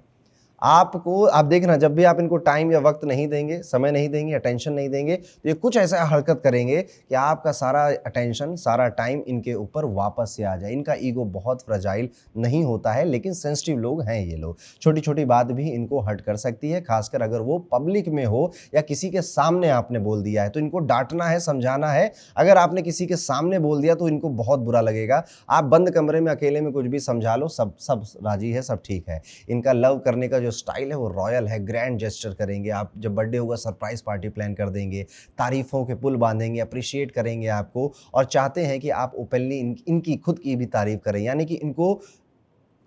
आपको आप देखना, जब भी आप इनको टाइम या वक्त नहीं देंगे, समय नहीं देंगे, अटेंशन नहीं देंगे, तो ये कुछ ऐसा हरकत करेंगे कि आपका सारा अटेंशन, सारा टाइम इनके ऊपर वापस से आ जाए। इनका ईगो बहुत फ्रजाइल नहीं होता है, लेकिन सेंसिटिव लोग हैं ये लोग। छोटी छोटी बात भी इनको हर्ट कर सकती है, खासकर अगर वो पब्लिक में हो या किसी के सामने आपने बोल दिया है, तो इनको डांटना है, समझाना है। अगर आपने किसी के सामने बोल दिया तो इनको बहुत बुरा लगेगा। आप बंद कमरे में अकेले में कुछ भी समझा लो, सब सब राजी है, सब ठीक है। इनका लव करने का जो स्टाइल है वो रॉयल है, ग्रैंड जेस्चर करेंगे। आप जब बर्थडे होगा सरप्राइज पार्टी प्लान कर देंगे, तारीफों के पुल बांधेंगे, अप्रिशिएट करेंगे आपको, और चाहते हैं कि आप ओपनली इनकी खुद की भी तारीफ करें। यानी कि इनको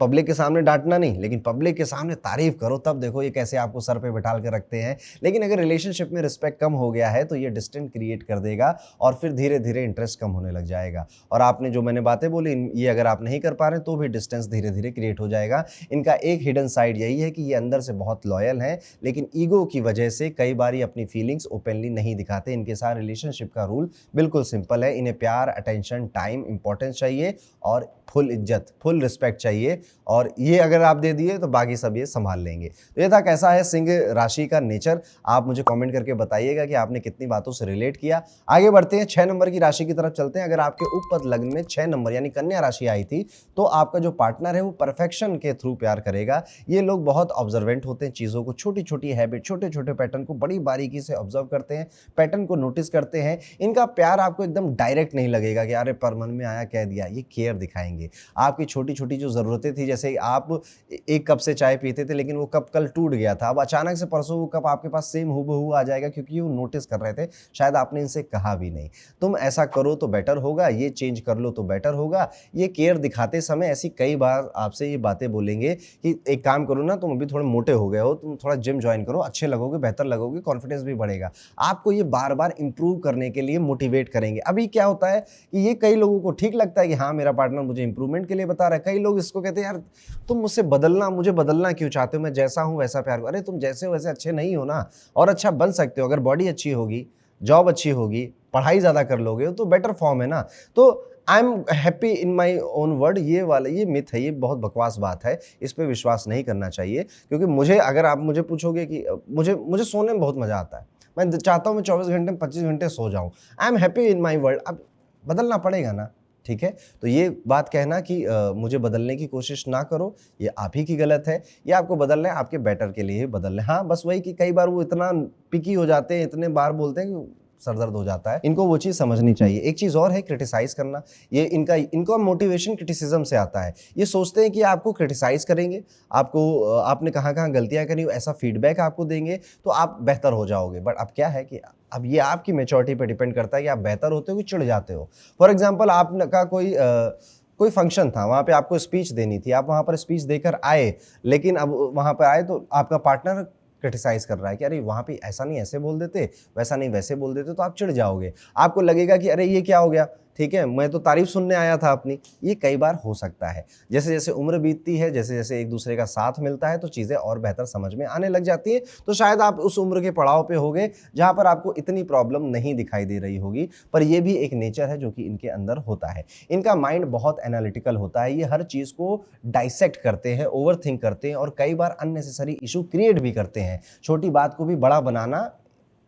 पब्लिक के सामने डांटना नहीं, लेकिन पब्लिक के सामने तारीफ करो, तब देखो ये कैसे आपको सर पे बिठा के रखते हैं। लेकिन अगर रिलेशनशिप में रिस्पेक्ट कम हो गया है तो ये डिस्टेंस क्रिएट कर देगा और फिर धीरे धीरे इंटरेस्ट कम होने लग जाएगा। और आपने जो मैंने बातें बोली, ये अगर आप नहीं कर पा रहे तो भी डिस्टेंस धीरे धीरे क्रिएट हो जाएगा। इनका एक हिडन साइड यही है कि ये अंदर से बहुत लॉयल हैं, लेकिन ईगो की वजह से कई बार ये अपनी फीलिंग्स ओपनली नहीं दिखाते। इनके साथ रिलेशनशिप का रूल बिल्कुल सिंपल है, इन्हें प्यार, अटेंशन, टाइम, इंपॉर्टेंस चाहिए और फुल इज्जत, फुल रिस्पेक्ट चाहिए, और ये अगर आप दे दिए तो बाकी सब ये संभाल लेंगे। तो ये था कैसा है सिंह राशि का नेचर। आप मुझे कमेंट करके बताइएगा कि आपने कितनी बातों से रिलेट किया। आगे बढ़ते हैं, 6 नंबर की राशि की तरफ चलते हैं। अगर आपके उपपद लग्न में 6 नंबर यानी कन्या राशि आई थी तो आपका जो पार्टनर है वो परफेक्शन के थ्रू प्यार करेगा। ये लोग बहुत ऑब्जर्वेंट होते हैं, चीज़ों को, छोटी छोटी हैबिट, छोटे छोटे पैटर्न को बड़ी बारीकी से ऑब्जर्व करते हैं, पैटर्न को नोटिस करते हैं। इनका प्यार आपको एकदम डायरेक्ट नहीं लगेगा कि अरे पर मन में आया कह दिया, ये केयर दिखाएंगे। आपकी छोटी छोटी जो ज़रूरतें थी, जैसे आप एक कप से चाय पीते थे लेकिन वो कप कल टूट गया था, अब अचानक से परसों वो कप आपके पास सेम हूबहू आ जाएगा, क्योंकि वो नोटिस कर रहे थे, शायद आपने इनसे कहा भी नहीं। तुम ऐसा करो तो बेटर होगा, ये चेंज कर लो तो बेटर होगा। ये केयर दिखाते समय ऐसी कई बार आपसे ये बातें बोलेंगे कि एक काम करो ना, तुम अभी थोड़े मोटे हो गए हो, तुम थोड़ा जिम ज्वाइन करो, अच्छे लगोगे, बेहतर लगोगे, कॉन्फिडेंस भी बढ़ेगा। आपको ये बार बार इंप्रूव करने के लिए मोटिवेट करेंगे। अभी क्या होता है कि ये कई लोगों को ठीक लगता है कि हाँ मेरा पार्टनर मुझे इंप्रूवमेंट के लिए बता रहा है। कई लोग इसको कहते हैं यार तुम मुझसे बदलना, मुझे बदलना क्यों चाहते हो, मैं जैसा हूं वैसा प्यार करो। अरे तुम जैसे हो वैसे अच्छे नहीं हो ना, और अच्छा बन सकते हो। अगर बॉडी अच्छी होगी, जॉब अच्छी होगी, पढ़ाई ज़्यादा कर लोगे तो बेटर फॉर्म है ना। तो I am happy in my own word, ये वाला ये मिथ है, ये बहुत बकवास बात है, इस पर विश्वास नहीं करना चाहिए। क्योंकि मुझे, अगर आप मुझे पूछोगे कि मुझे सोने में बहुत मज़ा आता है, मैं चाहता हूँ मैं 24 घंटे में 25 घंटे सो जाऊँ, I am happy in my world. अब बदलना पड़ेगा ना, ठीक है। तो ये बात कहना कि मुझे बदलने की कोशिश ना करो, ये आप ही की गलत है। ये आपको बदलना है, आपके बेटर के लिए ही बदलना है। हाँ बस वही कि कई बार वो इतना पिकी हो जाते हैं, इतने बार बोलते हैं कि सर दर्द हो जाता है। इनको वो चीज़ समझनी चाहिए। एक चीज़ और है क्रिटिसाइज करना। ये इनको मोटिवेशन क्रिटिसिज्म से आता है। ये सोचते हैं कि आपको क्रिटिसाइज करेंगे, आपको आपने कहाँ गलतियाँ करी, ऐसा फीडबैक आपको देंगे तो आप बेहतर हो जाओगे। बट अब क्या है कि अब ये आपकी मैच्योरिटी पे डिपेंड करता है कि आप बेहतर होते हो कि चिढ़ जाते हो। फॉर एग्जाम्पल आपका कोई फंक्शन था, वहाँ पे आपको स्पीच देनी थी, आप वहाँ पर स्पीच देकर आए, लेकिन अब वहाँ पर आए तो आपका पार्टनर क्रिटिसाइज कर रहा है कि अरे वहाँ पे ऐसा नहीं ऐसे बोल देते, वैसा नहीं वैसे बोल देते, तो आप चिढ़ जाओगे। आपको लगेगा कि अरे ये क्या हो गया, ठीक है, मैं तो तारीफ सुनने आया था अपनी। ये कई बार हो सकता है। जैसे जैसे उम्र बीतती है, जैसे जैसे एक दूसरे का साथ मिलता है, तो चीज़ें और बेहतर समझ में आने लग जाती हैं। तो शायद आप उस उम्र के पड़ाव पे होगे जहाँ पर आपको इतनी प्रॉब्लम नहीं दिखाई दे रही होगी। पर यह भी एक नेचर है जो कि इनके अंदर होता है। इनका माइंड बहुत एनालिटिकल होता है, ये हर चीज़ को डाइसेक्ट करते हैं, ओवर थिंक करते हैं और कई बार अननेसेसरी इशू क्रिएट भी करते हैं। छोटी बात को भी बड़ा बनाना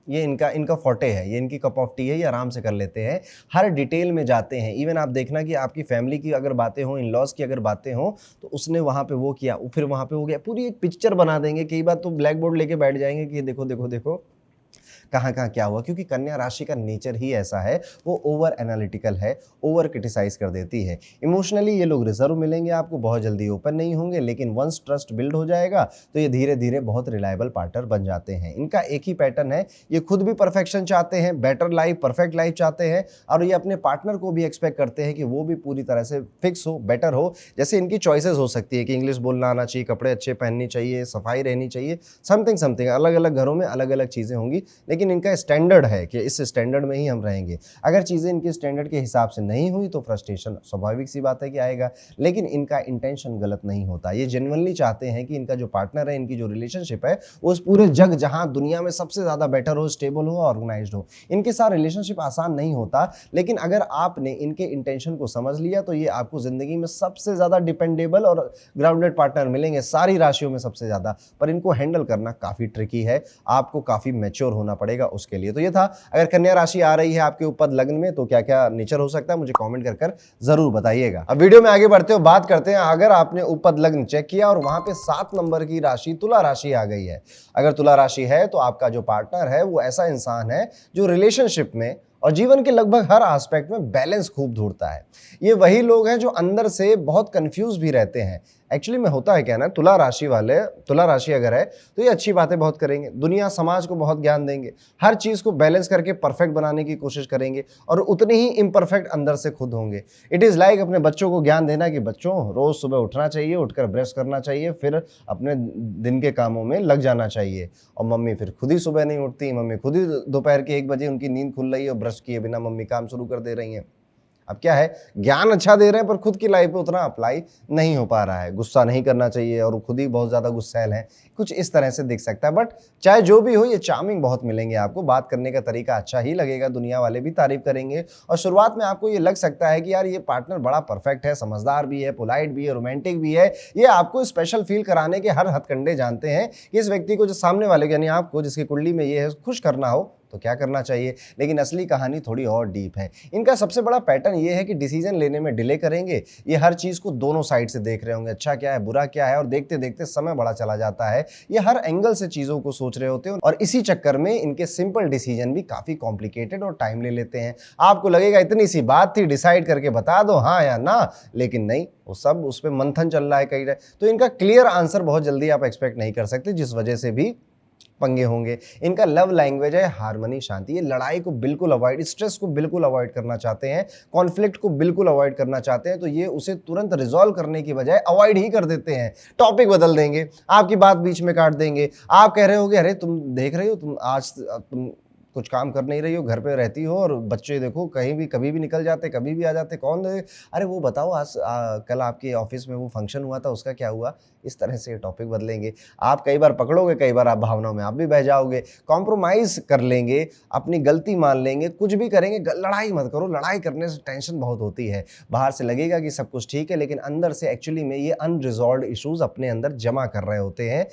ये इनका फोर्टे है, ये इनकी कप ऑफ टी है, ये आराम से कर लेते हैं। हर डिटेल में जाते हैं। इवन आप देखना कि आपकी फैमिली की अगर बातें हों, इन लॉज की अगर बातें हों, तो उसने वहाँ पे वो किया, फिर वहाँ पे हो गया, पूरी एक पिक्चर बना देंगे। कई बार तो ब्लैक बोर्ड लेके बैठ जाएंगे कि देखो देखो देखो कहाँ कहाँ क्या हुआ। क्योंकि कन्या राशि का नेचर ही ऐसा है, वो ओवर एनालिटिकल है, ओवर क्रिटिसाइज कर देती है। इमोशनली ये लोग रिजर्व मिलेंगे आपको, बहुत जल्दी ओपन नहीं होंगे, लेकिन वंस ट्रस्ट बिल्ड हो जाएगा तो ये धीरे धीरे बहुत रिलायबल पार्टनर बन जाते हैं। इनका एक ही पैटर्न है, ये खुद भी परफेक्शन चाहते हैं, बेटर लाइफ, परफेक्ट लाइफ चाहते हैं, और ये अपने पार्टनर को भी एक्सपेक्ट करते हैं कि वो भी पूरी तरह से फिक्स हो, बेटर हो। जैसे इनकी चॉइसेस हो सकती है कि इंग्लिश बोलना आना चाहिए, कपड़े अच्छे पहननी चाहिए, सफाई रहनी चाहिए, समथिंग समथिंग, अलग अलग घरों में अलग अलग चीज़ें होंगी, लेकिन इनका स्टैंडर्ड है कि इस स्टैंडर्ड में ही हम रहेंगे। अगर चीज़ें इनके स्टैंडर्ड के हिसाब से नहीं हुई तो फ्रस्ट्रेशन स्वाभाविक सी बात है कि आएगा, लेकिन इनका इंटेंशन गलत नहीं होता। ये जेन्युइनली चाहते हैं कि इनका जो पार्टनर है, इनकी जो रिलेशनशिप है, वो उस पूरे जग जहाँ दुनिया में सबसे ज़्यादा बेटर हो, स्टेबल हो, ऑर्गेनाइज्ड हो। इनके साथ रिलेशनशिप आसान नहीं होता, लेकिन अगर आपने इनके इंटेंशन को समझ लिया तो ये आपको ज़िंदगी में सबसे ज़्यादा डिपेंडेबल और ग्राउंडेड पार्टनर मिलेंगे सारी राशियों में सबसे ज़्यादा। पर इनको हैंडल करना काफ़ी ट्रिकी है, आपको काफ़ी मैच्योर होना पड़ेगा उसके लिए। तो ये था, अगर कन्या राशि आ रही है आपके ऊपर लग्न में तो क्या क्या नेचर हो सकता है, मुझे कमेंट कर कर जरूर बताइएगा। अब वीडियो में आगे बढ़ते हो, बात करते हैं अगर आपने ऊपर लग्न चेक किया और वहां पे 7 नंबर की राशि तुला राशि आ गई है। अगर तुला राशि है तो आपका जो पार्टनर है वो ऐसा इंसान है जो रिलेशनशिप में और जीवन के लगभग हर एस्पेक्ट में बैलेंस खूब ढूंढता है। ये वही लोग हैं जो अंदर से बहुत कंफ्यूज भी रहते हैं। एक्चुअली में होता है क्या ना, तुला राशि वाले, तुला राशि अगर है तो ये अच्छी बातें बहुत करेंगे, दुनिया समाज को बहुत ज्ञान देंगे, हर चीज़ को बैलेंस करके परफेक्ट बनाने की कोशिश करेंगे और उतने ही इम्परफेक्ट अंदर से खुद होंगे। इट इज़ लाइक अपने बच्चों को ज्ञान देना कि बच्चों रोज़ सुबह उठना चाहिए, उठकर ब्रश करना चाहिए, फिर अपने दिन के कामों में लग जाना चाहिए। और मम्मी फिर खुद ही सुबह नहीं उठती, मम्मी खुद ही दोपहर के 1 बजे उनकी नींद खुल रही है और ब्रश किए बिना मम्मी काम शुरू कर दे रही हैं। अब क्या है, ज्ञान अच्छा दे रहे हैं पर खुद की लाइफ पे उतना अप्लाई नहीं हो पा रहा है। गुस्सा नहीं करना चाहिए और खुद ही बहुत ज़्यादा गुस्सैल हैं, कुछ इस तरह से दिख सकता है। बट चाहे जो भी हो, ये चार्मिंग बहुत मिलेंगे आपको, बात करने का तरीका अच्छा ही लगेगा, दुनिया वाले भी तारीफ करेंगे और शुरुआत में आपको ये लग सकता है कि यार ये पार्टनर बड़ा परफेक्ट है, समझदार भी है, पोलाइट भी है, रोमांटिक भी है। ये आपको स्पेशल फील कराने के हर हथकंडे जानते हैं कि इस व्यक्ति को, जो सामने वाले यानी आपको, जिसकी कुंडली में ये है, खुश करना हो तो क्या करना चाहिए। लेकिन असली कहानी थोड़ी और डीप है। इनका सबसे बड़ा पैटर्न ये है कि डिसीजन लेने में डिले करेंगे। ये हर चीज़ को दोनों साइड से देख रहे होंगे, अच्छा क्या है, बुरा क्या है, और देखते देखते समय बड़ा चला जाता है। ये हर एंगल से चीज़ों को सोच रहे होते हैं और इसी चक्कर में इनके सिंपल डिसीजन भी काफ़ी कॉम्प्लिकेटेड और टाइम ले लेते हैं। आपको लगेगा इतनी सी बात थी, डिसाइड करके बता दो हाँ या ना, लेकिन नहीं, वो सब उस पर मंथन चल रहा है कहीं। तो इनका क्लियर आंसर बहुत जल्दी आप एक्सपेक्ट नहीं कर सकते, जिस वजह से भी पंगे होंगे। इनका लव लैंग्वेज है हार्मनी, शांति। ये लड़ाई को बिल्कुल अवॉइड, स्ट्रेस को बिल्कुल अवॉइड करना चाहते हैं, कॉन्फ्लिक्ट को बिल्कुल अवॉइड करना चाहते हैं। तो ये उसे तुरंत रिजॉल्व करने की बजाय अवॉइड ही कर देते हैं, टॉपिक बदल देंगे, आपकी बात बीच में काट देंगे। आप कह रहे होगे अरे तुम देख रहे हो, तुम आज तुम कुछ काम कर नहीं रही हो, घर पे रहती हो और बच्चे देखो कहीं भी कभी भी निकल जाते, कभी भी आ जाते, कौन अरे वो बताओ आज कल आपके ऑफिस में वो फंक्शन हुआ था, उसका क्या हुआ। इस तरह से टॉपिक बदलेंगे। आप कई बार पकड़ोगे, कई बार आप भावनाओं में आप भी बह जाओगे, कॉम्प्रोमाइज़ कर लेंगे, अपनी गलती मान लेंगे, कुछ भी करेंगे। लड़ाई मत करो, लड़ाई करने से टेंशन बहुत होती है। बाहर से लगेगा कि सब कुछ ठीक है, लेकिन अंदर से एक्चुअली में ये अनरिजॉल्व्ड इश्यूज अपने अंदर जमा कर रहे होते हैं।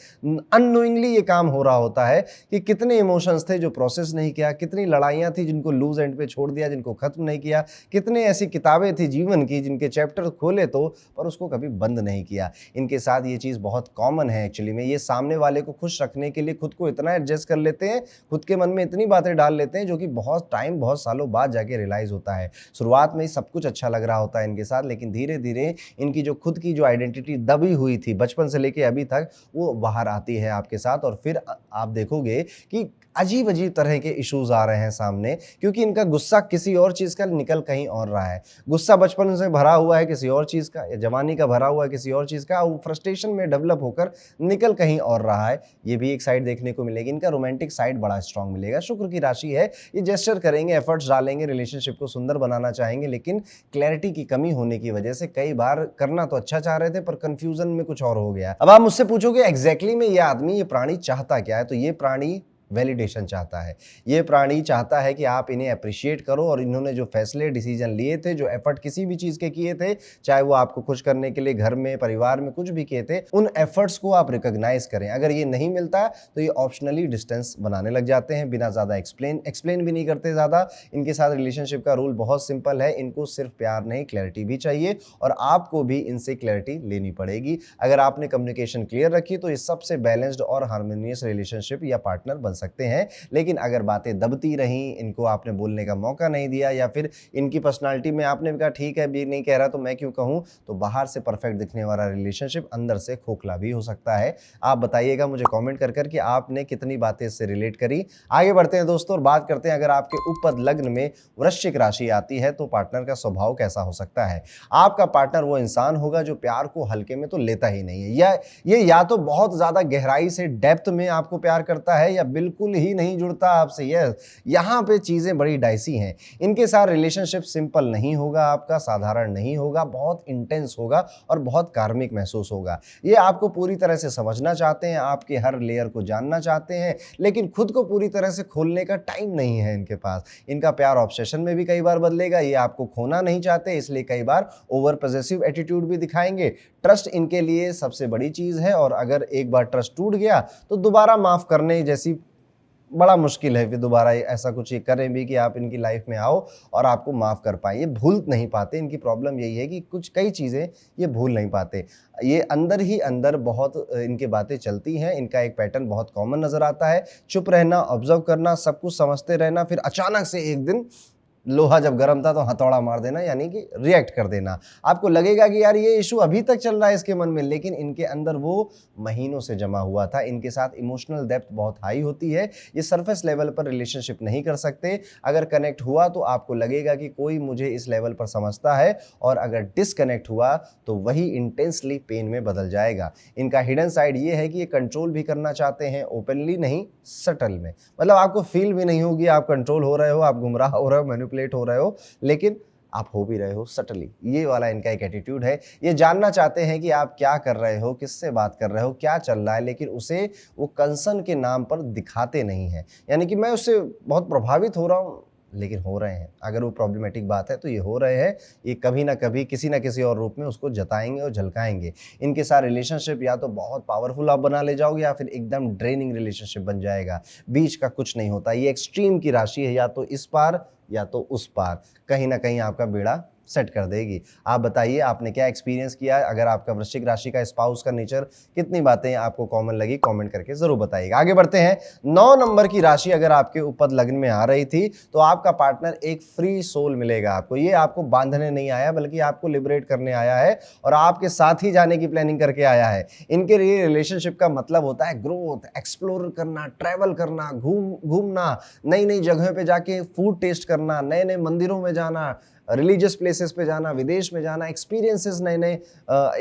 अननोइंगली ये काम हो रहा होता है कि कितने इमोशंस थे जो प्रोसेस नहीं किया, कितनी लड़ाइयाँ थी जिनको लूज एंड पे छोड़ दिया, जिनको खत्म नहीं किया, कितने ऐसी किताबें थी जीवन की जिनके चैप्टर खोले तो पर उसको कभी बंद नहीं किया। इनके साथ ये चीज़ बहुत कॉमन है एक्चुअली में। ये सामने वाले को खुश रखने के लिए खुद को इतना एडजस्ट कर लेते हैं, खुद के मन में इतनी बातें डाल लेते हैं जो कि बहुत टाइम, बहुत सालों बाद जाके रियलाइज होता है। शुरुआत में ही सब कुछ अच्छा लग रहा होता है इनके साथ, लेकिन धीरे धीरे इनकी जो खुद की जो आइडेंटिटी दबी हुई थी बचपन से लेके अभी तक, वो बाहर आती है आपके साथ। और फिर आप देखोगे कि अजीब अजीब तरह के इश्यूज आ रहे हैं सामने, क्योंकि इनका गुस्सा किसी और चीज़ का निकल कहीं और रहा है। गुस्सा बचपन से भरा हुआ है किसी और चीज़ का, या जवानी का भरा हुआ है किसी और चीज़ का, वो फ्रस्ट्रेशन में डेवलप होकर निकल कहीं और रहा है। ये भी एक साइड देखने को मिलेगी। इनका रोमांटिक साइड बड़ा स्ट्रांग मिलेगा। शुक्र की राशि है, ये जेस्चर करेंगे, एफर्ट्स डालेंगे, रिलेशनशिप को सुंदर बनाना चाहेंगे, लेकिन क्लैरिटी की कमी होने की वजह से कई बार करना तो अच्छा चाह रहे थे पर कंफ्यूजन में कुछ और हो गया। अब आप मुझसे पूछोगे एग्जैक्टली में ये आदमी, ये प्राणी चाहता क्या है, तो ये प्राणी वैलिडेशन चाहता है। ये प्राणी चाहता है कि आप इन्हें अप्रिशिएट करो और इन्होंने जो फैसले, डिसीजन लिए थे, जो एफर्ट किसी भी चीज़ के किए थे, चाहे वो आपको खुश करने के लिए घर में, परिवार में कुछ भी किए थे, उन एफर्ट्स को आप रिकॉग्नाइज करें। अगर ये नहीं मिलता तो ये ऑप्शनली डिस्टेंस बनाने लग जाते हैं, बिना ज़्यादा एक्सप्लेन भी नहीं करते ज़्यादा। इनके साथ रिलेशनशिप का रूल बहुत सिंपल है, इनको सिर्फ प्यार नहीं, क्लैरिटी भी चाहिए और आपको भी इनसे क्लैरिटी लेनी पड़ेगी। अगर आपने कम्युनिकेशन क्लियर रखी तो ये सबसे बैलेंस्ड और हार्मोनियस रिलेशनशिप या पार्टनर बन सकते हैं। लेकिन अगर बातें दबती रहीं, इनको आपने बोलने का मौका नहीं दिया, या फिर इनकी पर्सनालिटी में आपने भी कहा ठीक है, भी नहीं कह रहा तो मैं क्यों कहूं, तो बाहर से परफेक्ट दिखने वाला रिलेशनशिप अंदर से खोखला भी हो सकता है। आप बताइएगा मुझे कमेंट कर कर कि आपने कितनी बातें इससे रिलेट करी। आगे बढ़ते हैं दोस्तों और बात करते हैं, अगर आपके ऊपर लग्न में वृश्चिक राशि आती है तो पार्टनर का स्वभाव कैसा हो सकता है। आपका पार्टनर वो इंसान होगा जो प्यार को हल्के में तो लेता ही नहीं है, या ये या तो बहुत ज्यादा गहराई से डेप्थ में आपको प्यार करता है, या बिल्कुल बिल्कुल ही नहीं जुड़ता आपसे। यस, यहाँ पे चीज़ें बड़ी डाइसी हैं। इनके साथ रिलेशनशिप सिंपल नहीं होगा आपका, साधारण नहीं होगा, बहुत इंटेंस होगा और बहुत कार्मिक महसूस होगा। ये आपको पूरी तरह से समझना चाहते हैं, आपके हर लेयर को जानना चाहते हैं, लेकिन खुद को पूरी तरह से खोलने का टाइम नहीं है इनके पास। इनका प्यार ऑब्सेशन में भी कई बार बदलेगा। ये आपको खोना नहीं चाहते, इसलिए कई बार ओवर पॉसेसिव एटीट्यूड भी दिखाएंगे। ट्रस्ट इनके लिए सबसे बड़ी चीज़ है और अगर एक बार ट्रस्ट टूट गया तो दोबारा माफ़ करने जैसी बड़ा मुश्किल है। फिर दोबारा ऐसा कुछ ये करें भी कि आप इनकी लाइफ में आओ और आपको माफ़ कर पाएँ। ये भूल नहीं पाते। इनकी प्रॉब्लम यही है कि कुछ कई चीज़ें ये भूल नहीं पाते। ये अंदर ही अंदर बहुत इनकी बातें चलती हैं। इनका एक पैटर्न बहुत कॉमन नज़र आता है, चुप रहना, ऑब्ज़र्व करना, सब कुछ समझते रहना, फिर अचानक से एक दिन लोहा जब गर्म था तो हथौड़ा मार देना, यानी कि रिएक्ट कर देना। आपको लगेगा कि यार ये इशू अभी तक चल रहा है इसके मन में, लेकिन इनके अंदर वो महीनों से जमा हुआ था। इनके साथ इमोशनल डेप्थ बहुत हाई होती है। ये सरफेस लेवल पर रिलेशनशिप नहीं कर सकते। अगर कनेक्ट हुआ तो आपको लगेगा कि कोई मुझे इस लेवल पर समझता है, और अगर डिसकनेक्ट हुआ तो वही इंटेंसली पेन में बदल जाएगा। इनका हिडन साइड ये है कि ये कंट्रोल भी करना चाहते हैं, ओपनली नहीं, सटल में। मतलब आपको फील भी नहीं होगी आप कंट्रोल हो रहे हो, आप गुमराह हो रहे हो, मैनिपुलेट हो रहे हो, लेकिन आप हो भी रहे हो सटली। ये वाला इनका एक एटीट्यूड है। ये जानना चाहते हैं कि आप क्या कर रहे हो, किससे बात कर रहे हो, क्या चल रहा है, लेकिन उसे वो कंसर्न के नाम पर दिखाते नहीं हैं। यानी कि मैं उससे बहुत प्रभावित हो रहा हूँ, लेकिन हो रहे हैं। अगर वो प्रॉब्लमेटिक बात है तो ये हो रहे हैं। ये कभी ना कभी किसी ना किसी और रूप में उसको जताएंगे और झलकाएंगे। इनके साथ रिलेशनशिप या तो बहुत पावरफुल आप बना ले जाओगे या फिर एकदम ड्रेनिंग रिलेशनशिप बन जाएगा। बीच का कुछ नहीं होता। ये एक्सट्रीम की राशि है, या तो इस पार या तो उस पार, कहीं ना कहीं आपका बेड़ा सेट कर देगी। आप बताइए आपने क्या एक्सपीरियंस किया है। अगर आपका वृश्चिक राशि का स्पाउस का नेचर, कितनी बातें आपको कॉमन लगी, कमेंट करके जरूर बताइएगा। आगे बढ़ते हैं। 9 नंबर की राशि अगर आपके ऊपर लग्न में आ रही थी तो आपका पार्टनर एक फ्री सोल मिलेगा आपको। ये आपको बांधने नहीं आया, बल्कि आपको लिबरेट करने आया है और आपके साथ ही जाने की प्लानिंग करके आया है। इनके लिए रिलेशनशिप का मतलब होता है ग्रोथ, एक्सप्लोर करना, ट्रैवल करना, घूमना, नई नई जगहों पे जाके फूड टेस्ट करना, नए नए मंदिरों में जाना, रिलीजियस प्लेसेस पे जाना, विदेश में जाना, एक्सपीरियंसेस नए नए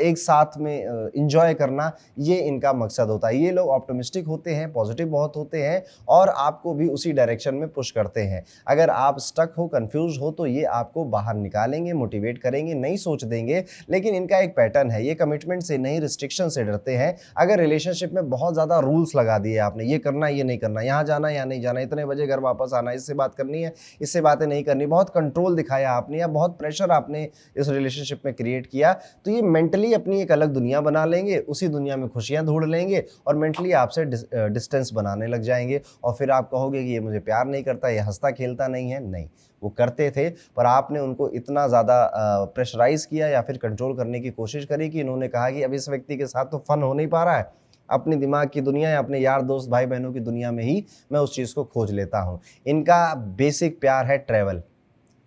एक साथ में एंजॉय करना, ये इनका मकसद होता है। ये लोग ऑप्टिमिस्टिक होते हैं, पॉजिटिव बहुत होते हैं और आपको भी उसी डायरेक्शन में पुश करते हैं। अगर आप स्टक हो, कंफ्यूज हो, तो ये आपको बाहर निकालेंगे, मोटिवेट करेंगे, नई सोच देंगे। लेकिन इनका एक पैटर्न है, ये कमिटमेंट से नहीं, रिस्ट्रिक्शन से डरते हैं। अगर रिलेशनशिप में बहुत ज़्यादा रूल्स लगा दिए आपने, ये करना, ये नहीं करना, यहाँ जाना, यहाँ नहीं जाना, इतने बजे घर वापस आना, इससे बात करनी है, इससे बातें नहीं करनी, बहुत कंट्रोल दिखाया आपने या बहुत प्रेशर आपने इस रिलेशनशिप में क्रिएट किया, तो ये मेंटली अपनी एक अलग दुनिया बना लेंगे, उसी दुनिया में खुशियां ढूंढ लेंगे और मेंटली आपसे डिस्टेंस बनाने लग जाएंगे। और फिर आप कहोगे कि ये मुझे प्यार नहीं करता, ये हंसता खेलता नहीं है। नहीं, वो करते थे, पर आपने उनको इतना ज़्यादा प्रेशराइज किया या फिर कंट्रोल करने की कोशिश करी कि इन्होंने कहा कि अब इस व्यक्ति के साथ तो फन हो नहीं पा रहा है, अपने दिमाग की दुनिया या अपने यार दोस्त भाई बहनों की दुनिया में ही मैं उस चीज़ को खोज लेता हूँ। इनका बेसिक प्यार है ट्रैवल,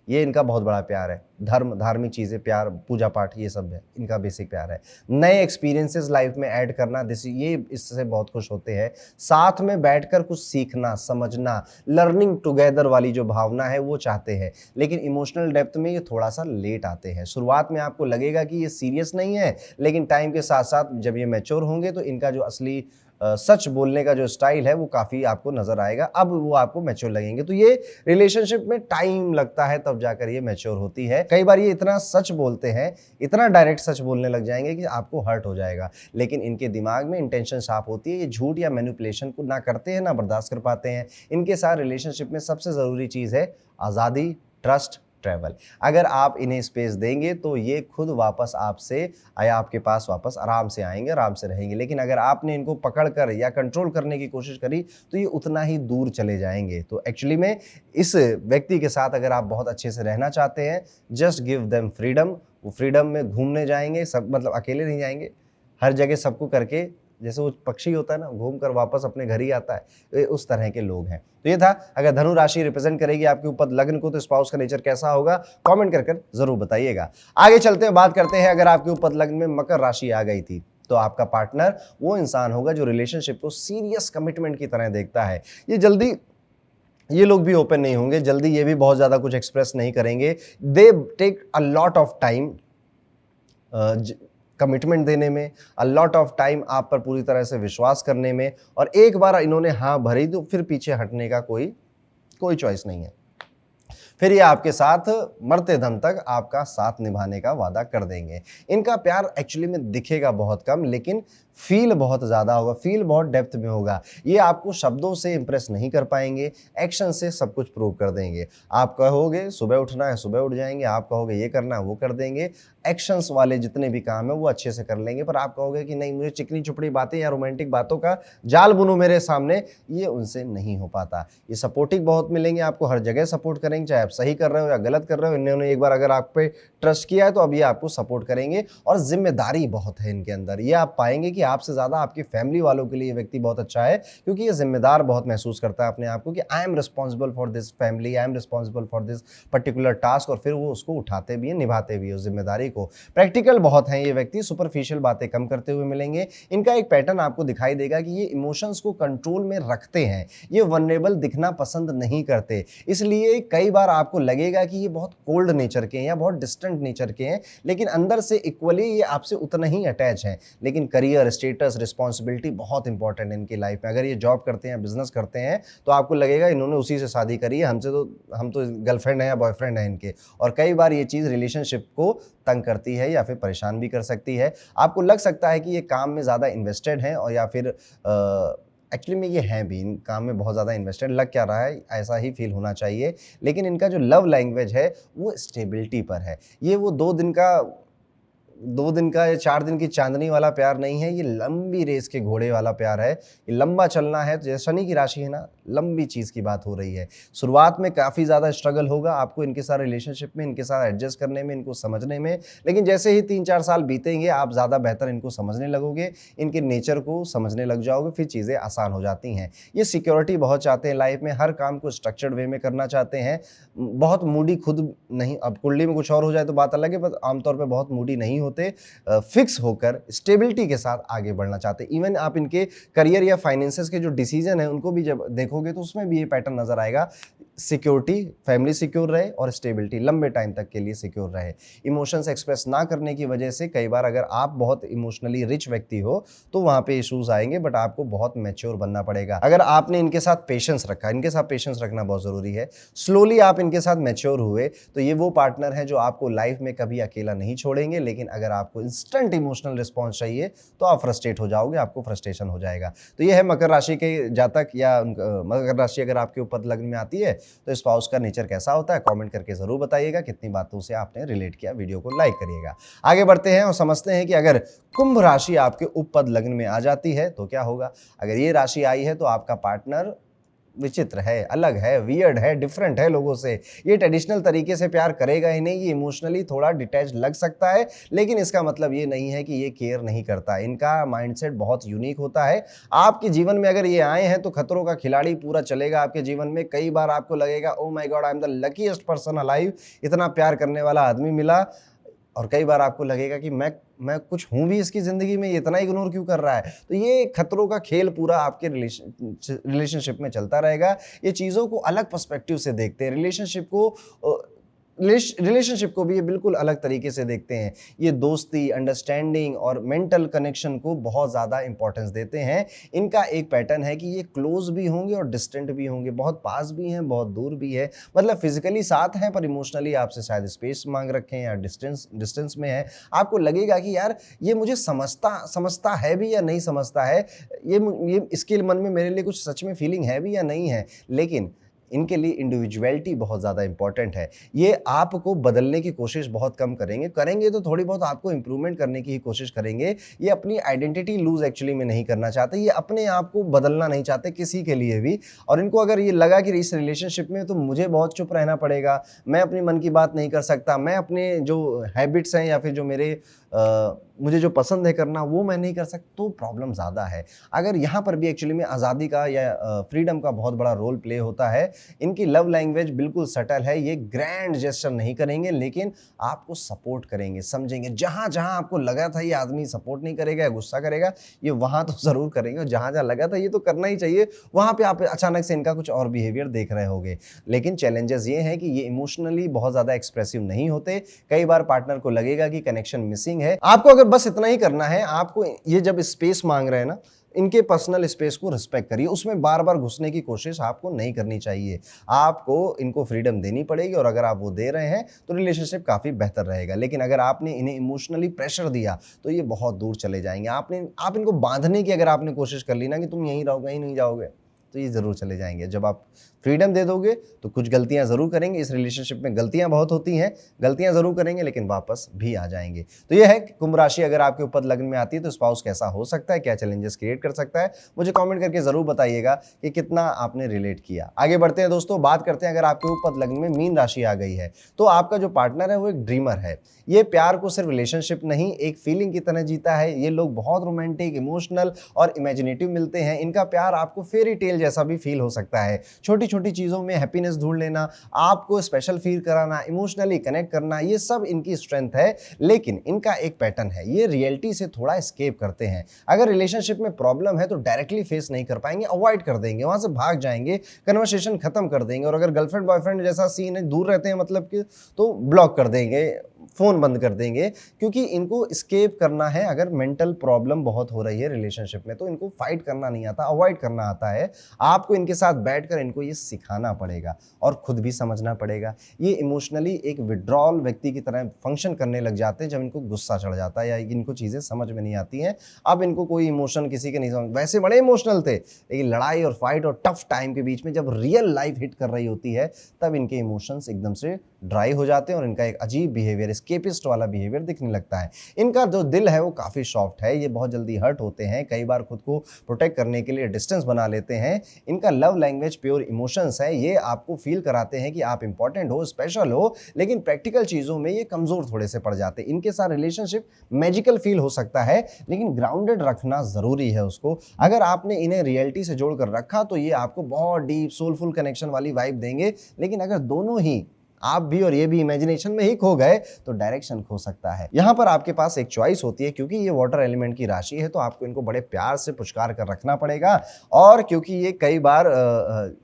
ये इनका बहुत बड़ा प्यार है। धर्म, धार्मिक चीज़ें, प्यार, पूजा पाठ, ये सब है इनका बेसिक प्यार है। नए एक्सपीरियंसेस लाइफ में ऐड करना, ये इससे बहुत खुश होते हैं। साथ में बैठकर कुछ सीखना, समझना, लर्निंग टुगेदर वाली जो भावना है वो चाहते हैं। लेकिन इमोशनल डेप्थ में ये थोड़ा सा लेट आते हैं। शुरुआत में आपको लगेगा कि ये सीरियस नहीं है, लेकिन टाइम के साथ साथ जब ये मैच्योर होंगे तो इनका जो असली सच बोलने का जो स्टाइल है वो काफ़ी आपको नज़र आएगा। अब वो आपको मैच्योर लगेंगे। तो ये रिलेशनशिप में टाइम लगता है, तब जाकर ये मैच्योर होती है। कई बार ये इतना सच बोलते हैं, इतना डायरेक्ट सच बोलने लग जाएंगे कि आपको हर्ट हो जाएगा, लेकिन इनके दिमाग में इंटेंशन साफ होती है। ये झूठ या मैनिपुलेशन को ना करते हैं, ना बर्दाश्त कर पाते हैं। इनके साथ रिलेशनशिप में सबसे ज़रूरी चीज़ है आज़ादी, ट्रस्ट, ट्रैवल। अगर आप इन्हें स्पेस देंगे तो ये खुद वापस आपसे या आपके पास वापस आराम से आएंगे, आराम से रहेंगे। लेकिन अगर आपने इनको पकड़ कर या कंट्रोल करने की कोशिश करी तो ये उतना ही दूर चले जाएंगे। तो एक्चुअली में इस व्यक्ति के साथ अगर आप बहुत अच्छे से रहना चाहते हैं, जस्ट गिव देम फ्रीडम। वो फ्रीडम में घूमने जाएंगे, सब मतलब अकेले नहीं जाएंगे, हर जगह सबको करके, जैसे वो पक्षी होता है ना, घूम कर वापस अपने घर ही आता है, ये उस तरह के लोग हैं। तो ये था, अगर धनु राशि रिप्रेजेंट करेगी आपके ऊपर लग्न को, तो स्पाउस का नेचर कैसा होगा, कमेंट कर जरूर बताइएगा। आगे चलते हैं, बात करते हैं अगर आपके ऊपर लग्न में मकर राशि आ गई थी तो आपका पार्टनर वो इंसान होगा जो रिलेशनशिप को सीरियस कमिटमेंट की तरह देखता है। ये लोग भी ओपन नहीं होंगे जल्दी, ये भी बहुत ज़्यादा कुछ एक्सप्रेस नहीं करेंगे। They take a lot of time commitment देने में, अ लॉट ऑफ टाइम आप पर पूरी तरह से विश्वास करने में, और एक बार इन्होंने हाँ भरी तो फिर पीछे हटने का कोई चॉइस नहीं है। फिर ये आपके साथ मरते दम तक आपका साथ निभाने का वादा कर देंगे। इनका प्यार एक्चुअली में दिखेगा बहुत कम, लेकिन फील बहुत ज़्यादा होगा, फील बहुत डेप्थ में होगा। ये आपको शब्दों से इंप्रेस नहीं कर पाएंगे, एक्शन से सब कुछ प्रूव कर देंगे। आप कहोगे सुबह उठना है, सुबह उठ जाएंगे, आप कहोगे ये करना है, वो कर देंगे। एक्शंस वाले जितने भी काम है वो अच्छे से कर लेंगे, पर आप कहोगे कि नहीं, मुझे चिकनी चुपड़ी बातें या रोमांटिक बातों का जाल बुनो मेरे सामने, ये उनसे नहीं हो पाता। ये सपोर्टिव बहुत मिलेंगे, आपको हर जगह सपोर्ट करेंगे, चाहे आप सही कर रहे हो या गलत कर रहे हो। इन्होंने एक बार अगर आप पे ट्रस्ट किया है तो अब ये आपको सपोर्ट करेंगे, और जिम्मेदारी बहुत है इनके अंदर। ये आप पाएंगे कि आपसे ज़्यादा आपकी फैमिली वालों के लिए ये व्यक्ति बहुत अच्छा है, क्योंकि ये जिम्मेदार बहुत महसूस करता है अपने आप को कि I am responsible for this family, I am responsible for this particular task, और फिर वो उसको उठाते भी हैं, निभाते भी हैं उस जिम्मेदारी को। प्रैक्टिकल बहुत हैं ये व्यक्ति, सुपरफिशियल बातें कम करते हुए मिलेंगे। इनका एक पैटर्न आपको दिखाई देगा कि ये इमोशंस को कंट्रोल में रखते हैं, ये वल्नरेबल दिखना पसंद नहीं करते। इसलिए कई बार आपको लगेगा कि ये बहुत कोल्ड नेचर के हैं या बहुत डिस्टेंट नेचर के हैं, लेकिन अंदर से इक्वली ये आपसे उतना ही अटैच हैं। लेकिन करियर, स्टेटस, रिस्पॉन्सिबिलिटी बहुत इंपॉर्टेंट है इनकी लाइफ में। अगर ये जॉब करते हैं, बिजनेस करते हैं, तो आपको लगेगा इन्होंने उसी से शादी करी है, हम तो गर्लफ्रेंड है या बॉयफ्रेंड है इनके। और कई बार ये चीज़ रिलेशनशिप को तंग करती है या फिर परेशान भी कर सकती है। आपको लग सकता है कि ये काम में ज़्यादा इन्वेस्टेड हैं, और या फिर एक्चुअली में ये हैं भी, इन काम में बहुत ज़्यादा इन्वेस्टेड लग क्या रहा है, ऐसा ही फील होना चाहिए। लेकिन इनका जो लव लैंग्वेज है वो स्टेबिलिटी पर है। ये वो 2 दिन का या 4 दिन की चांदनी वाला प्यार नहीं है, ये लंबी रेस के घोड़े वाला प्यार है। ये लंबा चलना है, तो जैसे शनि की राशि है ना, लंबी चीज़ की बात हो रही है। शुरुआत में काफ़ी ज़्यादा स्ट्रगल होगा आपको इनके साथ रिलेशनशिप में, इनके साथ एडजस्ट करने में, इनको समझने में। लेकिन जैसे ही 3-4 साल बीतेंगे, आप ज़्यादा बेहतर इनको समझने लगोगे, इनके नेचर को समझने लग जाओगे, फिर चीज़ें आसान हो जाती हैं। ये सिक्योरिटी बहुत चाहते हैं लाइफ में, हर काम को स्ट्रक्चर्ड वे में करना चाहते हैं। बहुत मूडी खुद नहीं, अब कुंडली में कुछ और हो जाए तो बात अलग है, पर आमतौर पर बहुत मूडी नहीं होते। फिक्स होकर स्टेबिलिटी के साथ आगे बढ़ना चाहते हैं। इवन आप इनके करियर या फाइनेंसेस के जो डिसीजन है उनको भी जब देखोगे तो उसमें भी ये पैटर्न नजर आएगा। सिक्योरिटी, फैमिली सिक्योर रहे, और स्टेबिलिटी लंबे टाइम तक के लिए सिक्योर रहे। इमोशंस एक्सप्रेस ना करने की वजह से कई बार अगर आप बहुत इमोशनली रिच व्यक्ति हो तो वहां पे इश्यूज आएंगे, बट आपको बहुत मैच्योर बनना पड़ेगा। अगर आपने इनके साथ पेशेंस रखा, इनके साथ पेशेंस रखना बहुत जरूरी है, स्लोली आप इनके साथ मैच्योर हुए, तो ये वो पार्टनर है जो आपको लाइफ में कभी अकेला नहीं छोड़ेंगे। लेकिन अगर आपको इंस्टेंट इमोशनल रिस्पॉन्स चाहिए तो आप फ्रस्ट्रेट हो जाओगे, आपको फ्रस्ट्रेशन हो जाएगा। तो ये है मकर राशि के जातक, या मकर राशि अगर आपके ऊपर लग्न में आती है तो स्पाउस का नेचर कैसा होता है, कमेंट करके जरूर बताइएगा। कितनी बातों से आपने रिलेट किया, वीडियो को लाइक करिएगा। आगे बढ़ते हैं और समझते हैं कि अगर कुंभ राशि आपके उपपद लग्न में आ जाती है तो क्या होगा। अगर ये राशि आई है तो आपका पार्टनर विचित्र है, अलग है, वियर्ड है, डिफरेंट है लोगों से। ये ट्रेडिशनल तरीके से प्यार करेगा ही नहीं, ये इमोशनली थोड़ा डिटैच लग सकता है, लेकिन इसका मतलब ये नहीं है कि ये केयर नहीं करता। इनका माइंडसेट बहुत यूनिक होता है। आपके जीवन में अगर ये आए हैं तो खतरों का खिलाड़ी पूरा चलेगा आपके जीवन में। कई बार आपको लगेगा oh my God, I am the luckiest person alive, इतना प्यार करने वाला आदमी मिला। और कई बार आपको लगेगा कि मैं कुछ हूं भी इसकी जिंदगी में, ये इतना इग्नोर क्यों कर रहा है। तो ये खतरों का खेल पूरा आपके रिलेशनशिप में चलता रहेगा। ये चीज़ों को अलग पर्सपेक्टिव से देखते हैं, रिलेशनशिप को भी ये बिल्कुल अलग तरीके से देखते हैं। ये दोस्ती, अंडरस्टैंडिंग और मेंटल कनेक्शन को बहुत ज़्यादा इंपॉर्टेंस देते हैं। इनका एक पैटर्न है कि ये क्लोज भी होंगे और डिस्टेंट भी होंगे, बहुत पास भी हैं, बहुत दूर भी है। मतलब फिजिकली साथ हैं पर इमोशनली आपसे शायद स्पेस मांग रखे हैं या डिस्टेंस में है। आपको लगेगा कि यार ये मुझे समझता है भी या नहीं समझता है, ये इसके मन में मेरे लिए कुछ सच में फीलिंग है भी या नहीं है। लेकिन इनके लिए इंडिविजुअलिटी बहुत ज़्यादा इंपॉर्टेंट है। ये आपको बदलने की कोशिश बहुत कम करेंगे तो थोड़ी बहुत आपको इंप्रूवमेंट करने की ही कोशिश करेंगे। ये अपनी आइडेंटिटी लूज एक्चुअली में नहीं करना चाहते, ये अपने आप को बदलना नहीं चाहते किसी के लिए भी। और इनको अगर ये लगा कि इस रिलेशनशिप में तो मुझे बहुत चुप रहना पड़ेगा, मैं अपनी मन की बात नहीं कर सकता, मैं अपने जो हैबिट्स हैं या फिर जो मुझे जो पसंद है करना वो मैं नहीं कर सकता, तो प्रॉब्लम ज़्यादा है। अगर यहाँ पर भी एक्चुअली में आज़ादी का या फ्रीडम का बहुत बड़ा रोल प्ले होता है। इनकी लव लैंग्वेज बिल्कुल सटल है, ये ग्रैंड जेस्चर नहीं करेंगे, लेकिन आपको सपोर्ट करेंगे, समझेंगे। जहाँ जहाँ आपको लगा था ये आदमी सपोर्ट नहीं करेगा या गुस्सा करेगा, ये वहाँ तो ज़रूर करेंगे। और जहाँ जहाँ लगा था ये तो करना ही चाहिए, वहाँ पे आप अचानक से इनका कुछ और बिहेवियर देख रहे होंगे। लेकिन चैलेंजेस ये हैं कि ये इमोशनली बहुत ज़्यादा एक्सप्रेसिव नहीं होते। कई बार पार्टनर को लगेगा कि कनेक्शन मिसिंग है। आपको अगर बस इतना ही करना है आपको। ये जब स्पेस मांग रहे हैं ना, इनके पर्सनल स्पेस को रिस्पेक्ट करिए, उसमें बार बार घुसने की कोशिश आपको नहीं करनी चाहिए। आपको इनको फ्रीडम देनी पड़ेगी और अगर आप वो दे रहे हैं तो रिलेशनशिप काफ़ी बेहतर रहेगा। लेकिन अगर आपने इन्हें इमोशनली प्रेशर दिया तो ये बहुत दूर चले जाएंगे। आप इनको बांधने की अगर आपने कोशिश कर ली ना कि तुम यहीं रहोगे, यहीं नहीं जाओगे, तो ये ज़रूर चले जाएंगे। जब आप फ्रीडम दे दोगे तो कुछ गलतियां ज़रूर करेंगे, इस रिलेशनशिप में गलतियां बहुत होती हैं, गलतियां ज़रूर करेंगे लेकिन वापस भी आ जाएंगे। तो ये है कि कुंभ राशि अगर आपके ऊपर लग्न में आती है तो स्पाउस कैसा हो सकता है, क्या चैलेंजेस क्रिएट कर सकता है, मुझे कमेंट करके ज़रूर बताइएगा कि कितना आपने रिलेट किया। आगे बढ़ते हैं दोस्तों, बात करते हैं अगर आपके ऊपर लग्न में मीन राशि आ गई है तो आपका जो पार्टनर है वो एक ड्रीमर है। ये प्यार को सिर्फ रिलेशनशिप नहीं, एक फीलिंग की तरह जीता है। ये लोग बहुत रोमांटिक, इमोशनल और इमेजिनेटिव मिलते हैं। इनका प्यार आपको फेरी टेल जैसा भी फील हो सकता है। छोटी छोटी चीज़ों में हैप्पीनेस ढूंढ लेना, आपको स्पेशल फील कराना, इमोशनली कनेक्ट करना, ये सब इनकी स्ट्रेंथ है। लेकिन इनका एक पैटर्न है, ये रियलिटी से थोड़ा एस्केप करते हैं। अगर रिलेशनशिप में प्रॉब्लम है तो डायरेक्टली फेस नहीं कर पाएंगे, अवॉइड कर देंगे, वहां से भाग जाएंगे, कन्वर्सेशन खत्म कर देंगे। और अगर गर्लफ्रेंड बॉयफ्रेंड जैसा सीन है, दूर रहते हैं मतलब कि, तो ब्लॉक कर देंगे, फोन बंद कर देंगे, क्योंकि इनको स्केप करना है। अगर मेंटल प्रॉब्लम बहुत हो रही है रिलेशनशिप में तो इनको फाइट करना नहीं आता, अवॉइड करना आता है। आपको इनके साथ बैठकर इनको ये सिखाना पड़ेगा और खुद भी समझना पड़ेगा। ये इमोशनली एक विड्रॉल व्यक्ति की तरह फंक्शन करने लग जाते हैं जब इनको गुस्सा चढ़ जाता है या इनको चीज़ें समझ में नहीं आती हैं। अब इनको कोई इमोशन किसी के नहीं समझ, वैसे बड़े इमोशनल थे लेकिन लड़ाई और फाइट और टफ टाइम के बीच में जब रियल लाइफ हिट कर रही होती है तब इनके इमोशंस एकदम से ड्राई हो जाते हैं और इनका एक अजीब बिहेवियर, स्केपिस्ट वाला बिहेवियर दिखने लगता है। इनका जो दिल है वो काफ़ी सॉफ्ट है, ये बहुत जल्दी हर्ट होते हैं, कई बार खुद को प्रोटेक्ट करने के लिए डिस्टेंस बना लेते हैं। इनका लव लैंग्वेज प्योर इमोशंस है, ये आपको फील कराते हैं कि आप इंपॉर्टेंट हो, स्पेशल हो, लेकिन प्रैक्टिकल चीज़ों में ये कमज़ोर थोड़े से पड़ जाते हैं। इनके साथ रिलेशनशिप मैजिकल फील हो सकता है लेकिन ग्राउंडेड रखना ज़रूरी है उसको। अगर आपने इन्हें रियलिटी से जोड़कर रखा तो ये आपको बहुत डीप सोलफुल कनेक्शन वाली वाइब देंगे। लेकिन अगर दोनों ही, आप भी और ये भी इमेजिनेशन में ही खो गए तो डायरेक्शन खो सकता है। यहां पर आपके पास एक चॉइस होती है, क्योंकि ये वाटर एलिमेंट की राशि है तो आपको इनको बड़े प्यार से पुचकार कर रखना पड़ेगा। और क्योंकि ये कई बार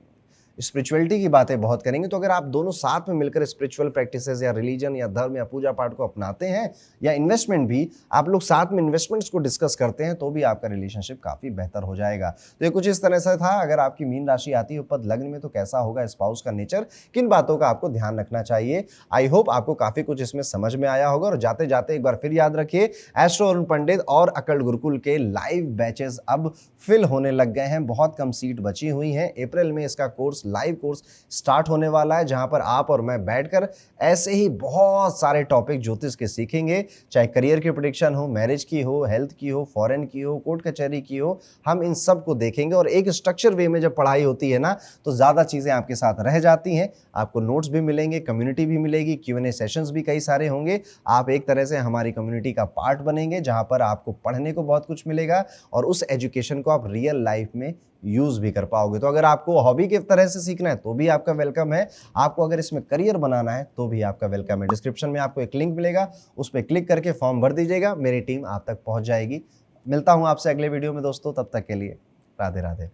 स्पिरिचुअलिटी की बातें बहुत करेंगे, तो अगर आप दोनों साथ में मिलकर स्पिरिचुअल प्रैक्टिसेस या रिलीजन या धर्म या पूजा पाठ को अपनाते हैं या इन्वेस्टमेंट भी, आप लोग साथ में इन्वेस्टमेंट्स को डिस्कस करते हैं तो भी आपका रिलेशनशिप काफ़ी बेहतर हो जाएगा। तो ये कुछ इस तरह से था। अगर आपकी मीन राशि आती है ऊपर लग्न में तो कैसा होगा स्पाउस का नेचर, किन बातों का आपको ध्यान रखना चाहिए। आई होप आपको काफ़ी कुछ इसमें समझ में आया होगा। और जाते जाते एक बार फिर याद रखिए, एस्ट्रो अरुण पंडित और अकल्ट गुरुकुल के लाइव बैचेस अब फिल होने लग गए हैं, बहुत कम सीट बची हुई हैं। अप्रैल में इसका कोर्स, लाइव कोर्स स्टार्ट होने वाला है, जहां पर आप और मैं बैठकर ऐसे ही बहुत सारे टॉपिक ज्योतिष के सीखेंगे, चाहे करियर की प्रेडिक्शन हो, मैरिज की हो, हेल्थ की हो, फॉरेन की हो, कोर्ट कचहरी की हो, हम इन सब को देखेंगे। और एक स्ट्रक्चर वे में जब पढ़ाई होती है ना तो ज़्यादा चीज़ें आपके साथ रह जाती हैं, आपको नोट्स भी मिलेंगे, कम्युनिटी भी मिलेगी, Q&A सेशंस भी कई सारे होंगे। आप एक तरह से हमारी कम्युनिटी का पार्ट बनेंगे जहां पर आपको पढ़ने को बहुत कुछ मिलेगा और उस एजुकेशन को आप रियल लाइफ में यूज भी कर पाओगे। तो अगर आपको हॉबी की तरह से सीखना है तो भी आपका वेलकम है, आपको अगर इसमें करियर बनाना है तो भी आपका वेलकम है। डिस्क्रिप्शन में आपको एक लिंक मिलेगा, उस पर क्लिक करके फॉर्म भर दीजिएगा, मेरी टीम आप तक पहुंच जाएगी। मिलता हूं आपसे अगले वीडियो में दोस्तों, तब तक के लिए राधे राधे।